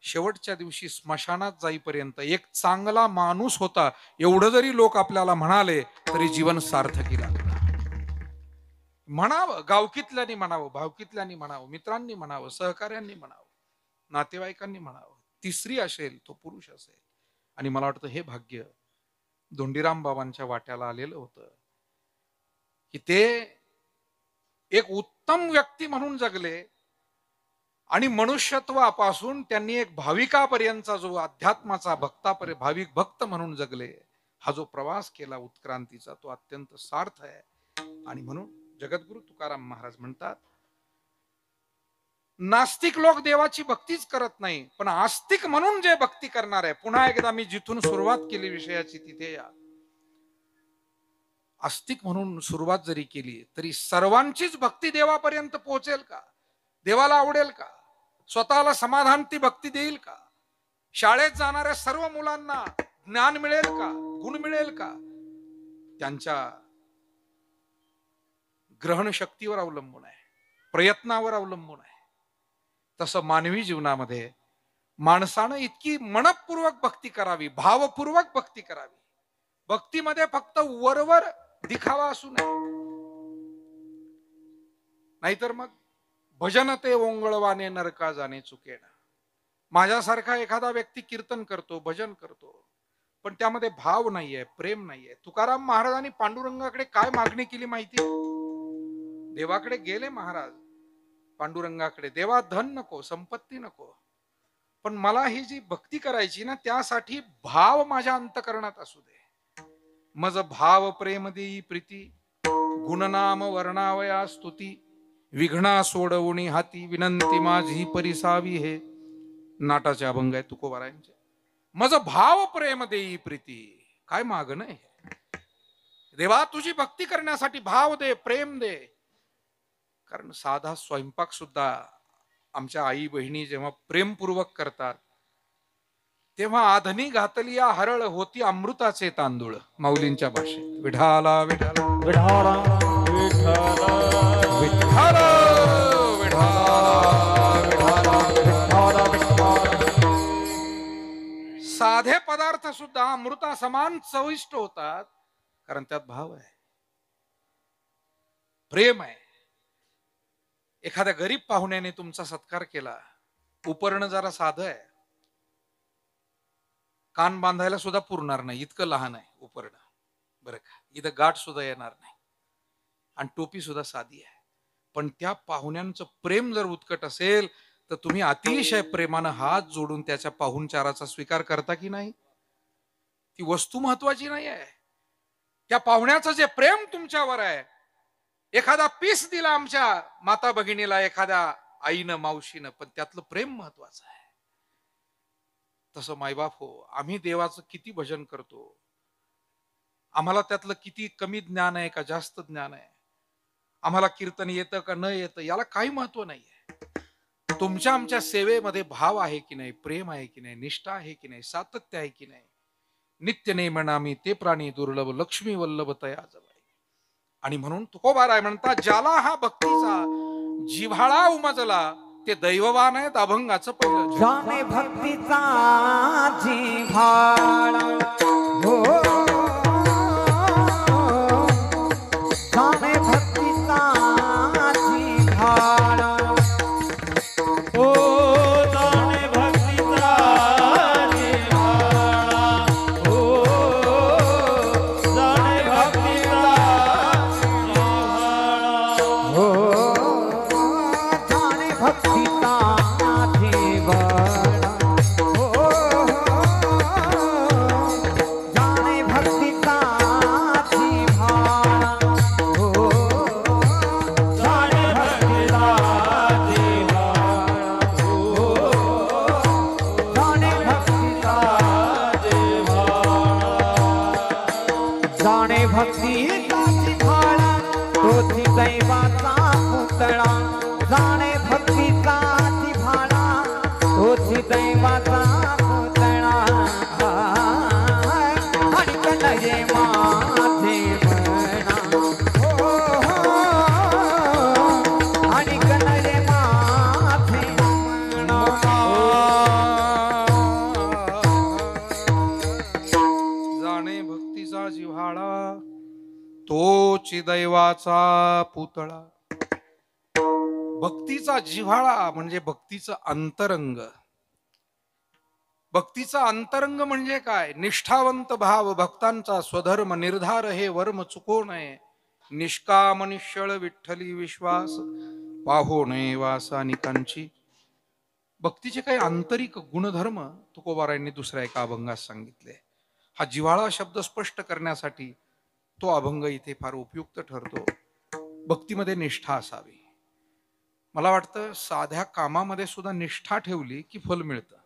शेवटच्या दिवशी स्मशानात जाईपर्यंत एक चांगला माणूस होता एवढं जरी लोक आपल्याला म्हणाले तरी जीवन सार्थकी लागलं. म्हणावं, गावकीतल्यांनी म्हणावं, भावकीतल्यांनी म्हणावं, मित्रांनी म्हणावं, सहकार्यांनी म्हणावं, नातेवाईकांनी म्हणावं, तिसरी असेल तो पुरुष असेल. आणि मला वाटतं हे भाग्य धोंडीराम बाबांच्या वाट्याला आलेलं होतं की ते एक उत्तम व्यक्ती म्हणून जगले आणि मनुष्यत्वापासून त्यांनी एक भाविकापर्यंतचा जो अध्यात्माचा भक्तापर्यंत भाविक भक्त म्हणून जगले, हा जो प्रवास केला उत्क्रांतीचा, तो अत्यंत सार्थ आहे. आणि म्हणून जगद्गुरु तुकाराम महाराज म्हणतात, नास्तिक लोक देवाची भक्तीच करत नाही, पण आस्तिक म्हणून जे भक्ती करणार आहे, पुन्हा एकदा मी जिथून सुरुवात केली विषयाची तिथे या. आस्तिक म्हणून सुरुवात जरी केली तरी सर्वांचीच भक्ती देवापर्यंत पोहोचेल का? देवाला आवडेल का? स्वतःला समाधान ती भक्ती देईल का? शाळेत जाणाऱ्या सर्व मुलांना ज्ञान मिळेल का? गुण मिळेल का? त्यांच्या ग्रहण शक्तीवर अवलंबून आहे, प्रयत्नावर अवलंबून आहे. तसं मानवी जीवनामध्ये माणसानं इतकी मनपूर्वक भक्ती करावी, भावपूर्वक भक्ती करावी. भक्तीमध्ये फक्त वरवर दिखावा असू नये, नाहीतर मग भजन ते ओंगळवाने नरका जाणे चुकेन. माझ्यासारखा एखादा व्यक्ती कीर्तन करतो, भजन करतो, पण त्यामध्ये भाव नाहीये, प्रेम नाहीये. तुकाराम महाराजांनी पांडुरंगाकडे काय मागणी केली माहिती? देवाकडे गेले महाराज पांडुरंगाकडे, देवा धन नको, संपत्ती नको, पण मला ही जी भक्ती करायची ना, त्यासाठी भाव माझ्या अंतकरणात असू दे. मज भाव प्रेम देई प्रीती, गुणनाम वर्णावया स्तुती, विघ्ना सोडवणी हाती, विनंती माझी परिसावी हे. नाटाचे अभंग आहे तुकोबारायांचे. मज भाव प्रेम देई प्रीती. काय मागणं आहे देवा? तुझी भक्ती करण्यासाठी भाव दे, प्रेम दे. कारण साधा स्वयंपाक सुद्धा आमच्या आई बहिणी जेव्हा प्रेमपूर्वक करतात तेव्हा आधनी घातली या हरळ होती अमृताचे तांदूळ. माऊलींच्या भाषेत विठाला विठाला विठाला विठाला साधे पदार्थ सुद्धा अमृता समान चविष्ट होतात कारण त्यात भाव आहे, प्रेम आहे. एखाद्या गरीब पाहुण्याने तुमचा सत्कार केला, उपरणं जरा साधं आहे, कान बांधायला सुद्धा पुरणार नाही इतकं लहान आहे उपरणं, बरं का, इथं गाठ सुद्धा येणार नाही, आणि टोपी सुद्धा साधी आहे. पण त्या पाहुण्यांचं प्रेम जर उत्कट असेल तर तुम्ही अतिशय प्रेमानं हात जोडून त्याच्या पाहुणचाराचा स्वीकार करता की नाही? ती वस्तू महत्वाची नाही आहे, त्या पाहुण्याचं जे प्रेम तुमच्यावर आहे. एखादा पीस दिला आमच्या माता भगिनीला एखाद्या आईनं मावशीनं, पण त्यातलं प्रेम महत्वाचं आहे. तसं मायबाप हो, आम्ही देवाचं किती भजन करतो, आम्हाला त्यातलं किती कमी ज्ञान आहे का जास्त ज्ञान आहे, आम्हाला कीर्तन येतं का न येतं याला काही महत्व नाही आहे. तुमच्या आमच्या सेवेमध्ये भाव आहे की नाही, प्रेम आहे की नाही, निष्ठा आहे की नाही, सातत्य आहे की नाही. नित्य नेमनामी ते प्राणी दुर्लभ, लक्ष्मी वल्लभ तया जवळ. आणि म्हणून तुकोबाराय म्हणतात, ज्याला हा भक्तीचा जिव्हाळा उमजला ते दैववान आहेत अभंगाचं पहिलं जग. जाने भक्तीचा जिव्हाळा हो, जाने भक्तीचा जिव्हाळा ओ जाणे भक्तीचा जिव्हाळा, ओ जाणे भक्तीचा जिव्हाळा, हो, जाने भक्तीचा जिव्हाळा हो, जाने भक्तीचा जिव्हाळा हो, जाणे भक्तीचा जिव्हाळा, ओ जाने भक्तीचा जाणे भक्तीचा जिव्हाळा तोची दैवाचा पुतळा. जाणे भक्तीचा जिव्हाळा तोची दैवाचा पुतळा. आणि कनये माझे म्हणा हो, आणि कनये माझे म्हणा. जाणे भक्तीचा जिव्हाळा तोची दैवाचा पुतळा. भक्तीचा जिव्हाळा म्हणजे भक्तीचं अंतरंग. भक्तीचा अंतरंग म्हणजे काय? निष्ठावंत भाव, भक्तांचा स्वधर्म, निर्धार हे वर्म चुको नये, निष्काम निश्चळ विठ्ठली विश्वास पाहो नये वासानिकांची. भक्तीचे काही आंतरिक गुणधर्म तुकोबारायांनी दुसऱ्या एका अभंगात सांगितले. हा जिव्हाळा शब्द स्पष्ट करण्यासाठी तो अभंग इथे फार उपयुक्त ठरतो. भक्तीमध्ये निष्ठा असावी. मला वाटतं साध्या कामामध्ये सुद्धा निष्ठा ठेवली की फल मिळतं.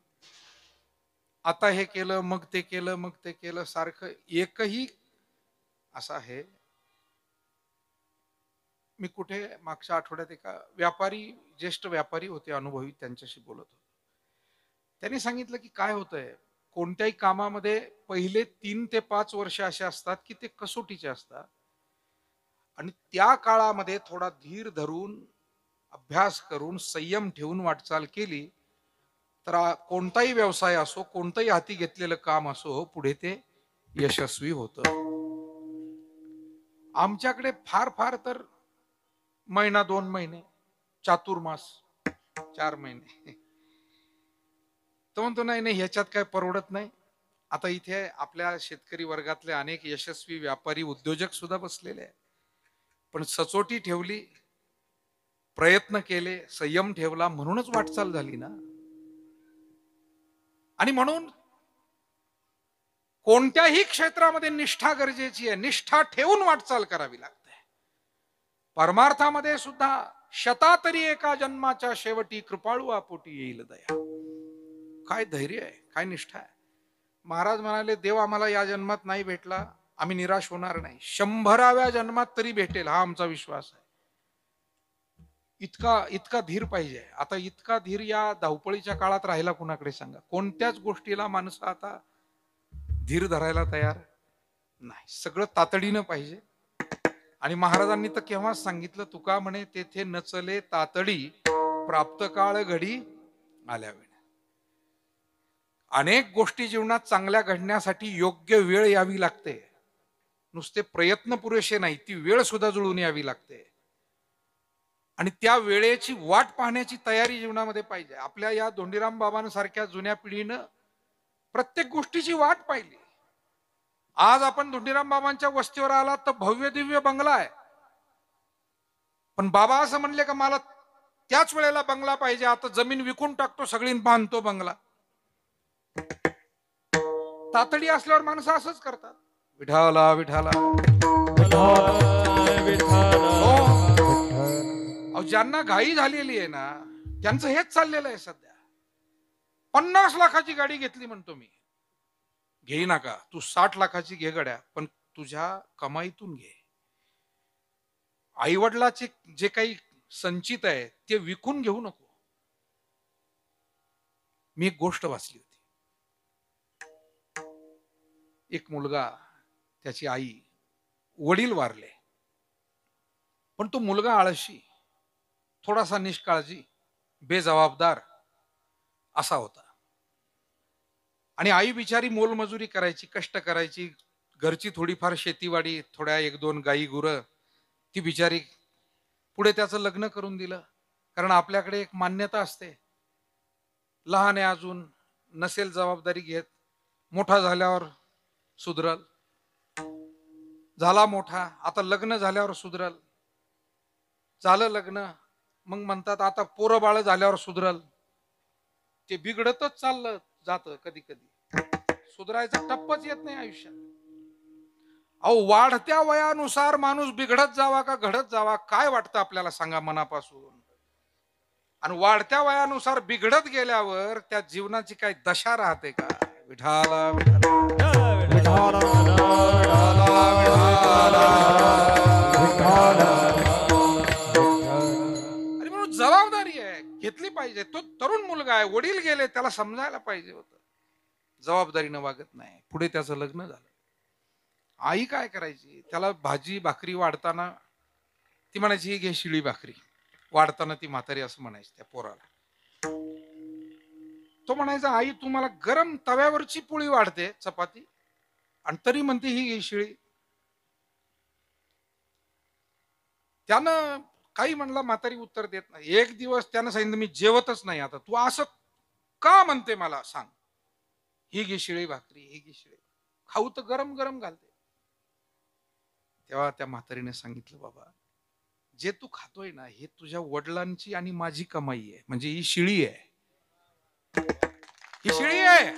आता हे केलं मग ते केलं मग ते केलं सारखं एकही असं आहे. मी कुठे मागच्या आठवड्यात एका व्यापारी, ज्येष्ठ व्यापारी होते, अनुभवी, त्यांच्याशी बोलत होतो. त्यांनी सांगितलं की काय होतंय, कोणत्याही कामामध्ये पहिले 3 ते 5 वर्ष असे असतात की ते कसोटीचे असतात, आणि त्या काळामध्ये थोडा धीर धरून अभ्यास करून संयम ठेवून वाटचाल केली तर कोणताही व्यवसाय असो, कोणतंही हाती घेतलेलं काम असो, पुढे ते यशस्वी होतं. आमच्याकडे फार फार तर महिना 2 महिने, चातुर्मास 4 महिने. तो म्हणतो नाही नाही ह्याच्यात काय परवडत नाही. आता इथे आपल्या शेतकरी वर्गातले अनेक यशस्वी व्यापारी उद्योजक सुद्धा बसलेले आहेत, पण सचोटी ठेवली, प्रयत्न केले, संयम ठेवला, म्हणूनच वाटचाल झाली ना. आणि म्हणून कोणत्याही क्षेत्रामध्ये निष्ठा गरजेची आहे. निष्ठा ठेवून वाटचाल करावी लागते. परमार्थामध्ये सुद्धा शता तरी एका जन्माच्या शेवटी कृपाळू आपोटी येईल दया. काय धैर्य आहे, काय निष्ठा आहे. महाराज म्हणाले, देव आम्हाला या जन्मात नाही भेटला, आम्ही निराश होणार नाही, 100व्या जन्मात तरी भेटेल, हा आमचा विश्वास आहे. इतका इतका धीर पाहिजे. आता इतका धीर या धावपळीच्या काळात राहिला कुणाकडे सांगा. कोणत्याच गोष्टीला माणसं आता धीर धरायला तयार नाही. सगळं तातडीनं पाहिजे. आणि महाराजांनी तर केव्हाच सांगितलं, तुका म्हणे तेथे नचले तातडी, प्राप्त काळ घडी आल्या वेळ. अनेक गोष्टी जीवनात चांगल्या घडण्यासाठी योग्य वेळ यावी लागते. नुसते प्रयत्न पुरेसे नाही, ती वेळ सुद्धा जुळून यावी लागते. आणि त्या वेळेची वाट पाहण्याची तयारी जीवनामध्ये पाहिजे. आपल्या या धोंडीराम बाबांसारख्या जुन्या पिढीनं प्रत्येक गोष्टीची वाट पाहिली. आज आपण धोंडीराम बाबांच्या वस्तीवर आलात तर भव्य दिव्य बंगला आहे, पण बाबा असं म्हणले का मला त्याच वेळेला बंगला पाहिजे, आता जमीन विकून टाकतो, सगळी बांधतो बंगला. तातडी असल्यावर माणसं असंच करतात. विठाला विठाला ज्यांना घाई झालेली आहे ना, त्यांचं हेच चाललेलं आहे सध्या. 50 लाखाची गाडी घेतली म्हणतो मी, घेई नका, तू 60 लाखाची घे गड्या, पण तुझ्या कमाईतून घे. आई वडिलाचे जे काही संचित आहे ते विकून घेऊ नको. मी एक गोष्ट वाचली होती. एक मुलगा, त्याची आई, वडील वारले, पण तो मुलगा आळशी, थोडासा निष्काळजी, बेजबाबदार असा होता. आणि आई बिचारी मोलमजुरी करायची, कष्ट करायची, घरची थोडीफार शेतीवाडी, थोड्या 1-2 गाई गुरं, ती बिचारी. पुढे त्याचं लग्न करून दिलं. कारण आपल्याकडे एक मान्यता असते, लहान आहे अजून, नसेल जबाबदारी घेत, मोठा झाल्यावर सुधरल. झाला मोठा, आता लग्न झाल्यावर सुधरल. झालं लग्न, मग म्हणतात आता पोरं बाळ झाल्यावर सुधरल. ते बिघडतच चाललं जातं. कधी कधी सुधरायचा टप्पच येत नाही आयुष्यात. अहो, वाढत्या वयानुसार माणूस बिघडत जावा का घडत जावा, काय वाटतं आपल्याला सांगा मनापासून. आणि वाढत्या वयानुसार बिघडत गेल्यावर त्या जीवनाची काय दशा राहते का. विठाला आणि म्हणून जबाबदारी आहे, घेतली पाहिजे. तो तरुण मुलगा आहे, वडील गेले, त्याला समजायला पाहिजे होतं. जबाबदारीनं वागत नाही. पुढे त्याचं लग्न झालं. आई काय करायची, त्याला भाजी भाकरी वाढताना ती म्हणायची, ही घे शिळी भाकरी. वाढताना ती म्हातारी असं म्हणायची त्या पोराला. तो म्हणायचा, आई तू मला गरम तव्यावरची पोळी वाढते, चपाती, आणि तरी म्हणते ही घे शिळी. त्यानं काही म्हणला, म्हातारी उत्तर देत नाही. एक दिवस त्यानं सांगितलं, मी जेवतच नाही आता, तू असं का म्हणते मला सांग. ही घे शिळी भाकरी, ही घे शिळी, खाऊ तर गरम गरम घालते. तेव्हा त्या म्हातारीने सांगितलं, बाबा जे तू खातोय ना, हे तुझ्या वडिलांची आणि माझी कमाई आहे. म्हणजे ही शिळी आहे, ही शिळी आहे.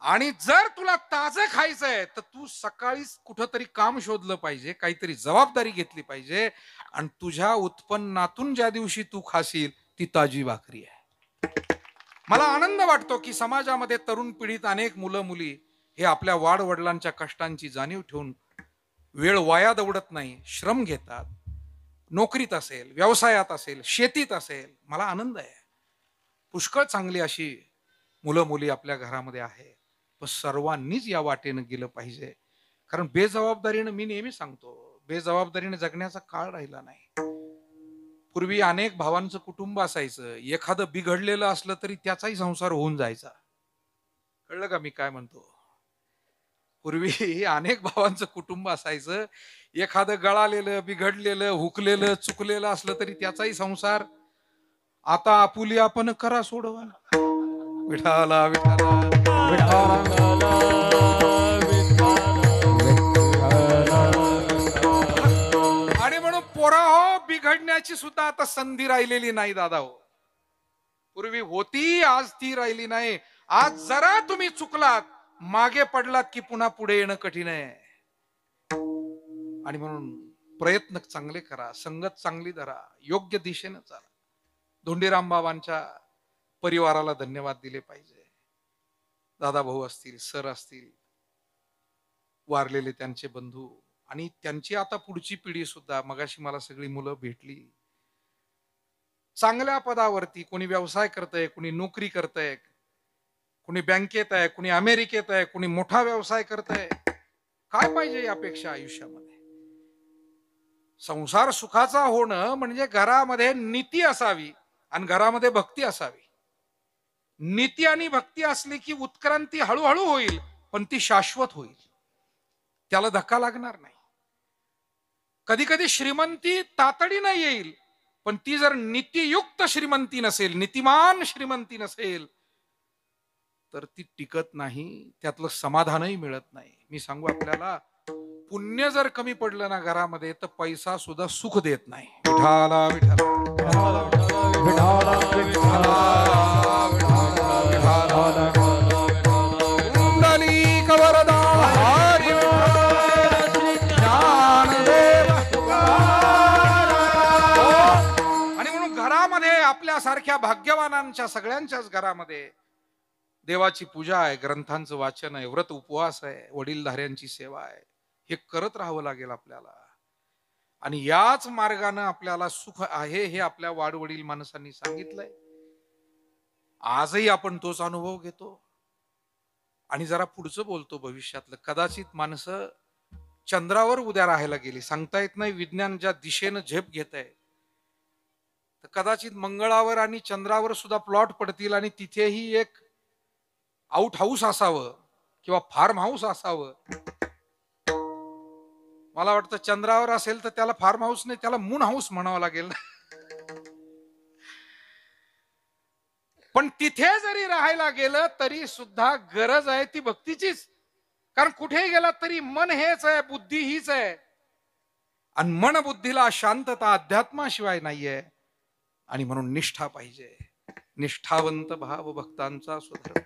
आणि जर तुला ताजं खायचंय तर तू सकाळीच कुठंतरी काम शोधलं पाहिजे, काहीतरी जबाबदारी घेतली पाहिजे, आणि तुझ्या उत्पन्नातून ज्या दिवशी तू खाशील ती ताजी भाकरी आहे. मला आनंद वाटतो की समाजामध्ये तरुण पिढीत अनेक मुलं मुली हे आपल्या वाडवडिलांच्या कष्टांची जाणीव ठेवून वेळ वाया दवडत नाही, श्रम घेतात. नोकरीत असेल, व्यवसायात असेल, शेतीत असेल, मला आनंद आहे. पुष्कळ चांगली अशी मुलं मुली आपल्या घरामध्ये आहे. पण सर्वांनीच या वाटेनं गेलं पाहिजे. कारण बेजबाबदारीनं, मी नेहमी सांगतो, बेजबाबदारीने जगण्याचा काळ राहिला नाही. पूर्वी अनेक भावांचं कुटुंब असायचं, एखादं बिघडलेलं असलं तरी त्याचाही संसार होऊन जायचा. कळलं का मी काय म्हणतो. पूर्वी अनेक भावांचं कुटुंब असायचं, एखादं गळालेलं, बिघडलेलं, हुकलेलं, चुकलेलं असलं तरी त्याचाही संसार. आता आपुली आपण करा सोडवा. विठाला विठाला आणि म्हणून पोरा हो, बिघडण्याची सुद्धा आता संधी राहिलेली नाही दादा हो. पूर्वी होती, आज ती राहिली नाही. आज जरा तुम्ही चुकलात, मागे पडलात की पुन्हा पुढे येणं कठीण आहे. आणि म्हणून प्रयत्न चांगले करा, संगत चांगली धरा, योग्य दिशेने चाला. धोंडीराम बाबांच्या परिवाराला धन्यवाद दिले पाहिजे. दादा भाऊ असतील, सर असतील, वारलेले त्यांचे बंधू आणि त्यांची आता पुढची पिढी सुद्धा. मगाशी मला सगळी मुलं भेटली, चांगल्या पदावरती, कोणी व्यवसाय करतंय, कोणी नोकरी करतंय, कोणी बँकेत आहे, कोणी अमेरिकेत आहे, कोणी मोठा व्यवसाय करतंय. काय पाहिजे यापेक्षा आयुष्यामध्ये? संसार सुखाचा होणं म्हणजे घरामध्ये नीती असावी आणि घरामध्ये भक्ती असावी. नीती आणि भक्ती असली की उत्क्रांती हळूहळू होईल, पण ती शाश्वत होईल, त्याला धक्का लागणार नाही. कधी कधी श्रीमंती तातडीनं येईल, पण ती जर नीतियुक्त श्रीमंती नसेल, नीतिमान श्रीमंती नसेल, तर ती टिकत नाही, त्यातलं समाधानही मिळत नाही. मी सांगू आपल्याला, पुण्य जर कमी पडलं ना घरामध्ये, तर पैसा सुद्धा सुख देत नाही. विठाला विठाला पुंडलिक वरदा हरी ज्ञानदेव. आणि म्हणून घरामध्ये आपल्यासारख्या भाग्यवानांच्या सगळ्यांच्याच घरामध्ये देवाची पूजा आहे, ग्रंथांचं वाचन आहे, व्रत उपवास आहे, वडीलधाऱ्यांची सेवा आहे. हे करत राहावं लागेल आपल्याला. आणि याच मार्गाने आपल्याला सुख आहे हे आपल्या वाडवडील माणसांनी सांगितलंय. आजही आपण तोच अनुभव घेतो आणि जरा पुढचं बोलतो भविष्यातलं. कदाचित माणसं चंद्रावर उद्या राहायला गेली, सांगता येत नाही. विज्ञान ज्या दिशेनं झेप घेत आहे, तर कदाचित मंगळावर आणि चंद्रावर सुद्धा प्लॉट पडतील आणि तिथेही एक आउट हाऊस असावं किंवा फार्म हाऊस असावं. मला वाटतं चंद्रावर असेल तर त्याला फार्म हाऊस नाही, त्याला मून हाऊस म्हणावं लागेल. पण तिथे जरी राहायला गेलं तरी सुद्धा गरज आहे ती भक्तीचीच. कारण कुठेही गेला तरी मन हेच आहे, बुद्धी हीच आहे. आणि मन बुद्धीला शांतता अध्यात्माशिवाय नाहीये. आणि म्हणून निष्ठा पाहिजे, निष्ठावंत भाव भक्तांचा सुधर.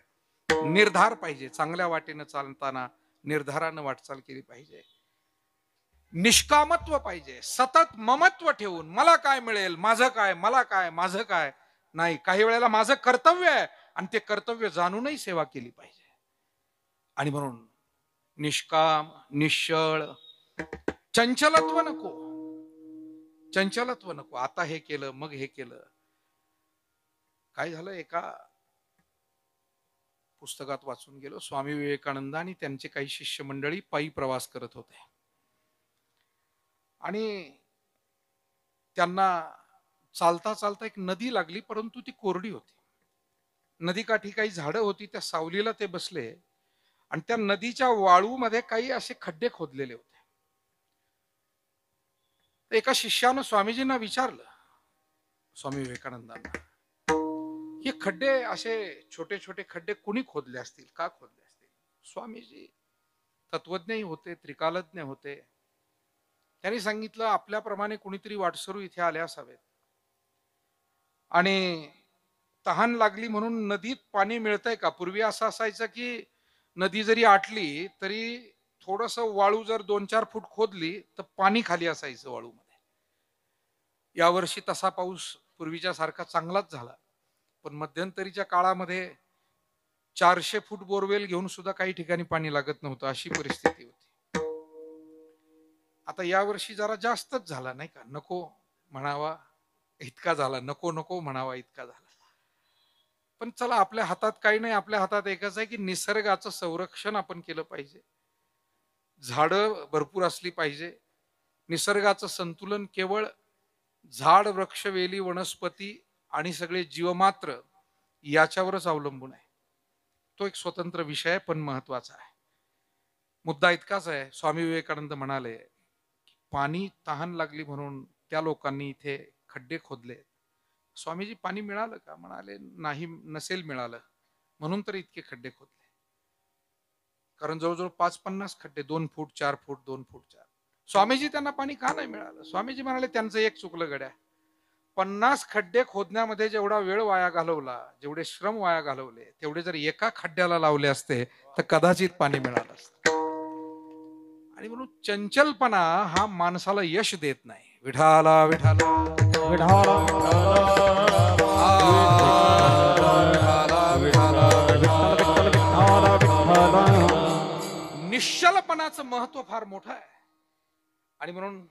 निर्धार पाहिजे, चांगल्या वाटेनं चालताना निर्धारानं वाटचाल केली पाहिजे. निष्कामत्व पाहिजे, सतत ममत्व ठेवून मला काय मिळेल, माझं काय, मला काय, माझं काय नाही. काही वेळेला माझं कर्तव्य आहे आणि ते कर्तव्य जाणूनही सेवा केली पाहिजे. आणि म्हणून निष्काम, निश्चळ, चंचलत्व नको, चंचलत्व नको. आता हे केलं मग हे केलं. काय झालं, एका पुस्तकात वाचून गेलो, स्वामी विवेकानंद आणि त्यांचे काही शिष्य मंडळी पायी प्रवास करत होते आणि त्यांना चालता चालता एक नदी लागली, परंतु ती कोरडी होती. नदीकाठी काही झाडं होती, त्या सावलीला ते बसले आणि त्या नदीच्या वाळूमध्ये काही असे खड्डे खोदलेले होते. एका शिष्यानं स्वामीजींना विचारलं, स्वामी विवेकानंदांना, हे खड्डे असे छोटे छोटे खड्डे कुणी खोदले असतील, का खोदले असतील? स्वामीजी तत्वज्ञही होते, त्रिकालज्ञ होते. त्यांनी सांगितलं, आपल्याप्रमाणे कुणीतरी वाटसरू इथे आले असावेत आणि तहान लागली म्हणून नदीत पाणी मिळतंय का? पूर्वी असं असायचं की नदी जरी आटली तरी थोडस वाळू जर 2-4 फूट खोदली तर पाणी खाली असायचं वाळूमध्ये. यावर्षी तसा पाऊस पूर्वीच्या सारखा चांगलाच झाला, पण मध्यंतरीच्या काळामध्ये 400 फूट बोरवेल घेऊन सुद्धा काही ठिकाणी पाणी लागत नव्हतं, अशी परिस्थिती होती. आता यावर्षी जरा जास्तच झाला, नाही का? नको म्हणावा इतका झाला, नको नको म्हणावा इतका झाला. पण चला, आपल्या हातात काही नाही, आपल्या हातात एकच आहे की निसर्गाचं संरक्षण आपण केलं पाहिजे. झाडं भरपूर असली पाहिजे. निसर्गाचं संतुलन केवळ झाड, वृक्ष, वेली, वनस्पती आणि सगळे जीवमात्र याच्यावरच अवलंबून आहे. तो एक स्वतंत्र विषय आहे, पण महत्वाचा आहे. मुद्दा इतकाच आहे, स्वामी विवेकानंद म्हणाले, पाणी तहान लागली म्हणून त्या लोकांनी इथे खड्डे खोदले. स्वामीजी, पाणी मिळालं का? म्हणाले, नाही, नसेल मिळालं म्हणून तर इतके खड्डे खोदले. कारण जवळजवळ 5-50 खड्डे, 2 फूट 4 फूट 2 फूट 4. स्वामीजी, त्यांना पाणी का नाही मिळालं? स्वामीजी म्हणाले, त्यांचं एक चुकलं गड्या. 50 खड्डे खोदण्यामध्ये जेवढा वेळ वाया घालवला, जेवढे श्रम वाया घालवले, तेवढे जर एका खड्ड्याला लावले असते तर कदाचित पाणी मिळालं असतं. आणि म्हणून चंचलपणा हा माणसाला यश देत नाही. विठाला विठाला विठाला निश्चलपणाचं महत्व फार मोठं आहे. आणि म्हणून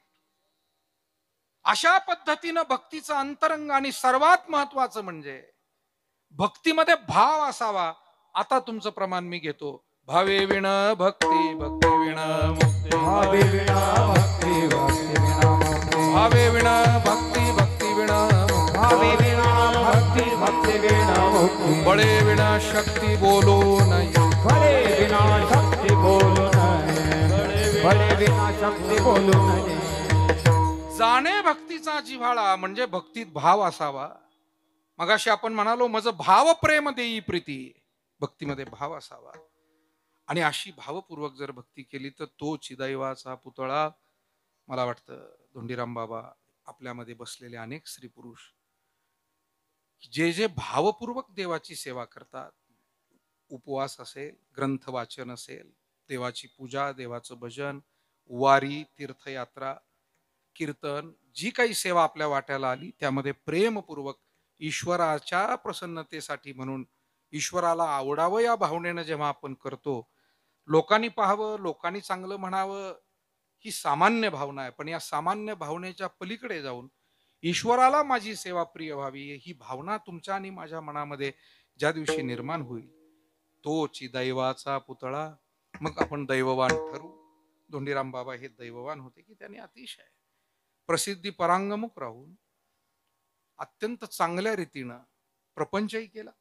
अशा पद्धतीनं भक्तीचं अंतरंग आणि सर्वात महत्वाचं म्हणजे भक्तीमध्ये भाव असावा. आता तुमचं प्रमाण मी घेतो. भावे विण भक्ती, भक्ती विण मुक्ती. भावे विना भक्ती, भक्ती विना मुक्ती. भावे विण भक्ती, भक्ती विण मुक्ती. भावे विना भक्ती, भक्ती विना मुक्ती. बळे विण शक्ती बोलो नाही. बळे विना शक्ती बोलू नये, बळे विना शक्ती बोलू नये. जाणे भक्तीचा जिव्हाळा म्हणजे भक्तीत भाव असावा. मगाशी आपण म्हणालो माझं भाव प्रेम देई प्रीती. भक्तीमध्ये भाव असावा. आणि अशी भावपूर्वक जर भक्ती केली तर तो चिदैवाचा पुतळा. मला वाटतं धोंडीराम बाबा आपल्यामध्ये बसलेले अनेक स्त्री पुरुष जे जे भावपूर्वक देवाची सेवा करतात, उपवास असेल, ग्रंथ वाचन असेल, देवाची पूजा, देवाचं भजन, वारी, तीर्थयात्रा, कीर्तन, जी काही सेवा आपल्या वाट्याला आली त्यामध्ये प्रेमपूर्वक ईश्वराच्या प्रसन्नतेसाठी म्हणून ईश्वराला आवडावं या भावनेनं जेव्हा आपण करतो, लोकांनी पाहावं, लोकांनी चांगलं म्हणावं, ही सामान्य भावना आहे. पण या सामान्य भावनेच्या पलीकडे जाऊन ईश्वराला माझी सेवा प्रिय व्हावी ही भावना तुमच्या आणि माझ्या मनामध्ये ज्या दिवशी निर्माण होईल तो चिदैवाचा पुतळा. मग आपण दैववान ठरू. धोंडीराम बाबा हे दैववान होते की त्यांनी अतिशय प्रसिद्धी परांगमुख राहून अत्यंत चांगल्या रीतीनं प्रपंचही केला.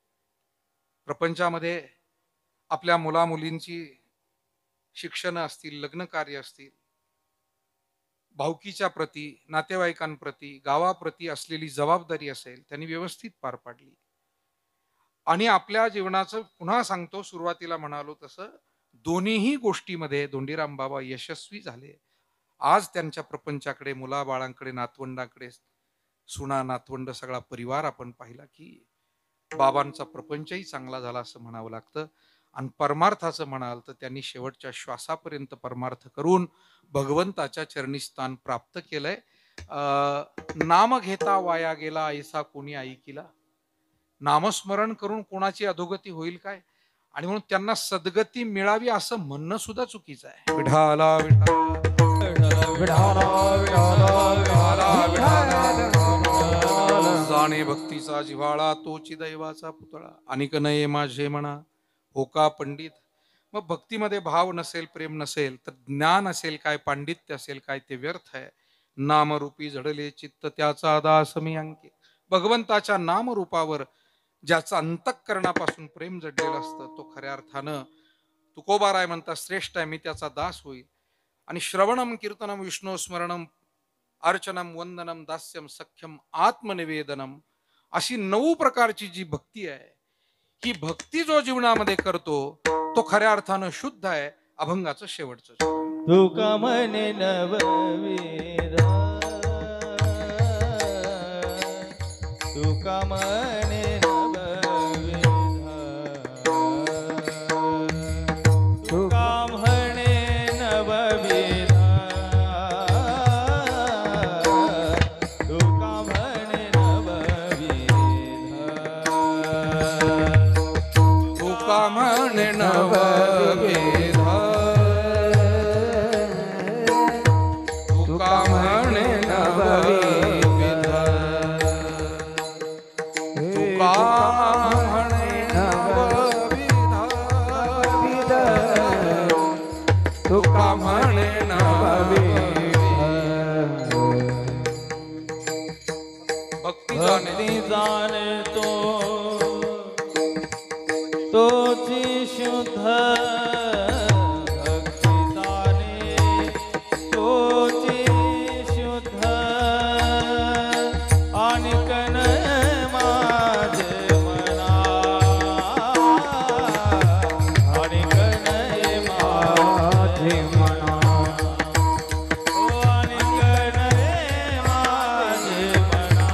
प्रपंचामध्ये आपल्या मुला मुलींची शिक्षण असतील, लग्न कार्य असतील, भावकीच्या प्रती, नातेवाईकांप्रती, गावाप्रती असलेली जबाबदारी असेल त्यांनी व्यवस्थित पार पाडली. आणि आपल्या जीवनाचं पुन्हा सांगतो, सुरुवातीला म्हणालो तसं दोन्हीही गोष्टीमध्ये धोंडीराम बाबा यशस्वी झाले. आज त्यांच्या प्रपंचाकडे, मुलाबाळांकडे, नातवंडाकडे, सुना नातवंड सगळा परिवार आपण पाहिला की बाबांचा प्रपंचही चांगला झाला असं म्हणावं लागतं. आणि परमार्थाचं म्हणाल तर त्यांनी शेवटच्या श्वासापर्यंत परमार्थ करून भगवंताच्या चरणी स्थान प्राप्त केलंय. नाम घेता वाया गेला ऐसा कोणी ऐकिला. नामस्मरण करून कोणाची अधोगती होईल काय. आणि म्हणून त्यांना सद्गती मिळावी असं म्हणणं सुद्धा चुकीचं आहे. विठाला जाणे भक्तीचा जिव्हाळा तो चिदैवाचा पुतळा. अनिक नये माझे म्हणा हो का पंडित. मग भक्तीमध्ये भाव नसेल, प्रेम नसेल तर ज्ञान असेल काय, पांडित्य असेल काय, ते व्यर्थ आहे. नामरूपी जडले चित्त त्याचा दास मी अंकित. भगवंताच्या नामरूपावर ज्याचं अंतःकरणापासून प्रेम जडलेलं असतं तो खऱ्या अर्थानं तुकोबाराय म्हणता श्रेष्ठ आहे, मी त्याचा दास होईल. आणि श्रवणम कीर्तनम विष्णू स्मरणम अर्चनम वंदनम दास्यम सख्यम आत्मनिवेदनम अशी 9 प्रकारची जी भक्ती आहे, ही भक्ती जो जीवनामध्ये करतो तो खऱ्या अर्थानं शुद्ध आहे. अभंगाचं शेवटचं तुका म्हणे नवविधा, तुका म्हणे नवविधा, तुका म्हणे नवविधा, तुका म्हणे नवविधा, तुका म्हणे नवविधा, तुका म्हणे नवविधा, तुका म्हणे नवविधा, तुका म्हणे नवविधा. भक्ती भक्ती जाणे तोची शुद्ध, भक्ती जाणे तोची शुद्ध, आणि कन माझे मना, आणि कन माझे मना, आणि कन माझे मना,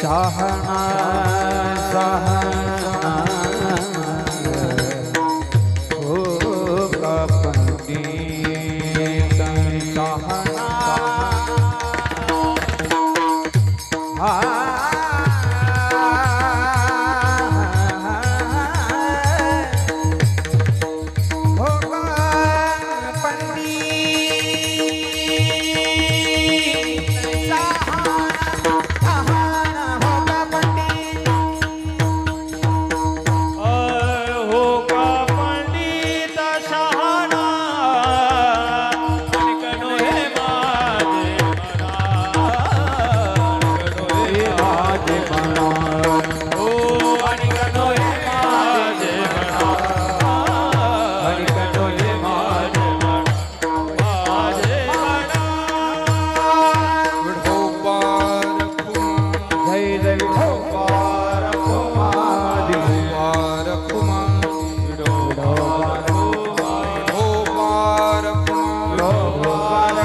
सहना सहना हो का पंडित सहना हो का पंडित शहाणा अनकनो हे माझे मना अनकनो हे माझे मना हो अनकनो हे माझे मना अनकनो हे माझे मना माझे मना विठोबार जय जय विठोबार कुमारी कुमार कुमार विठोबार विठोबार कुमार विठोबार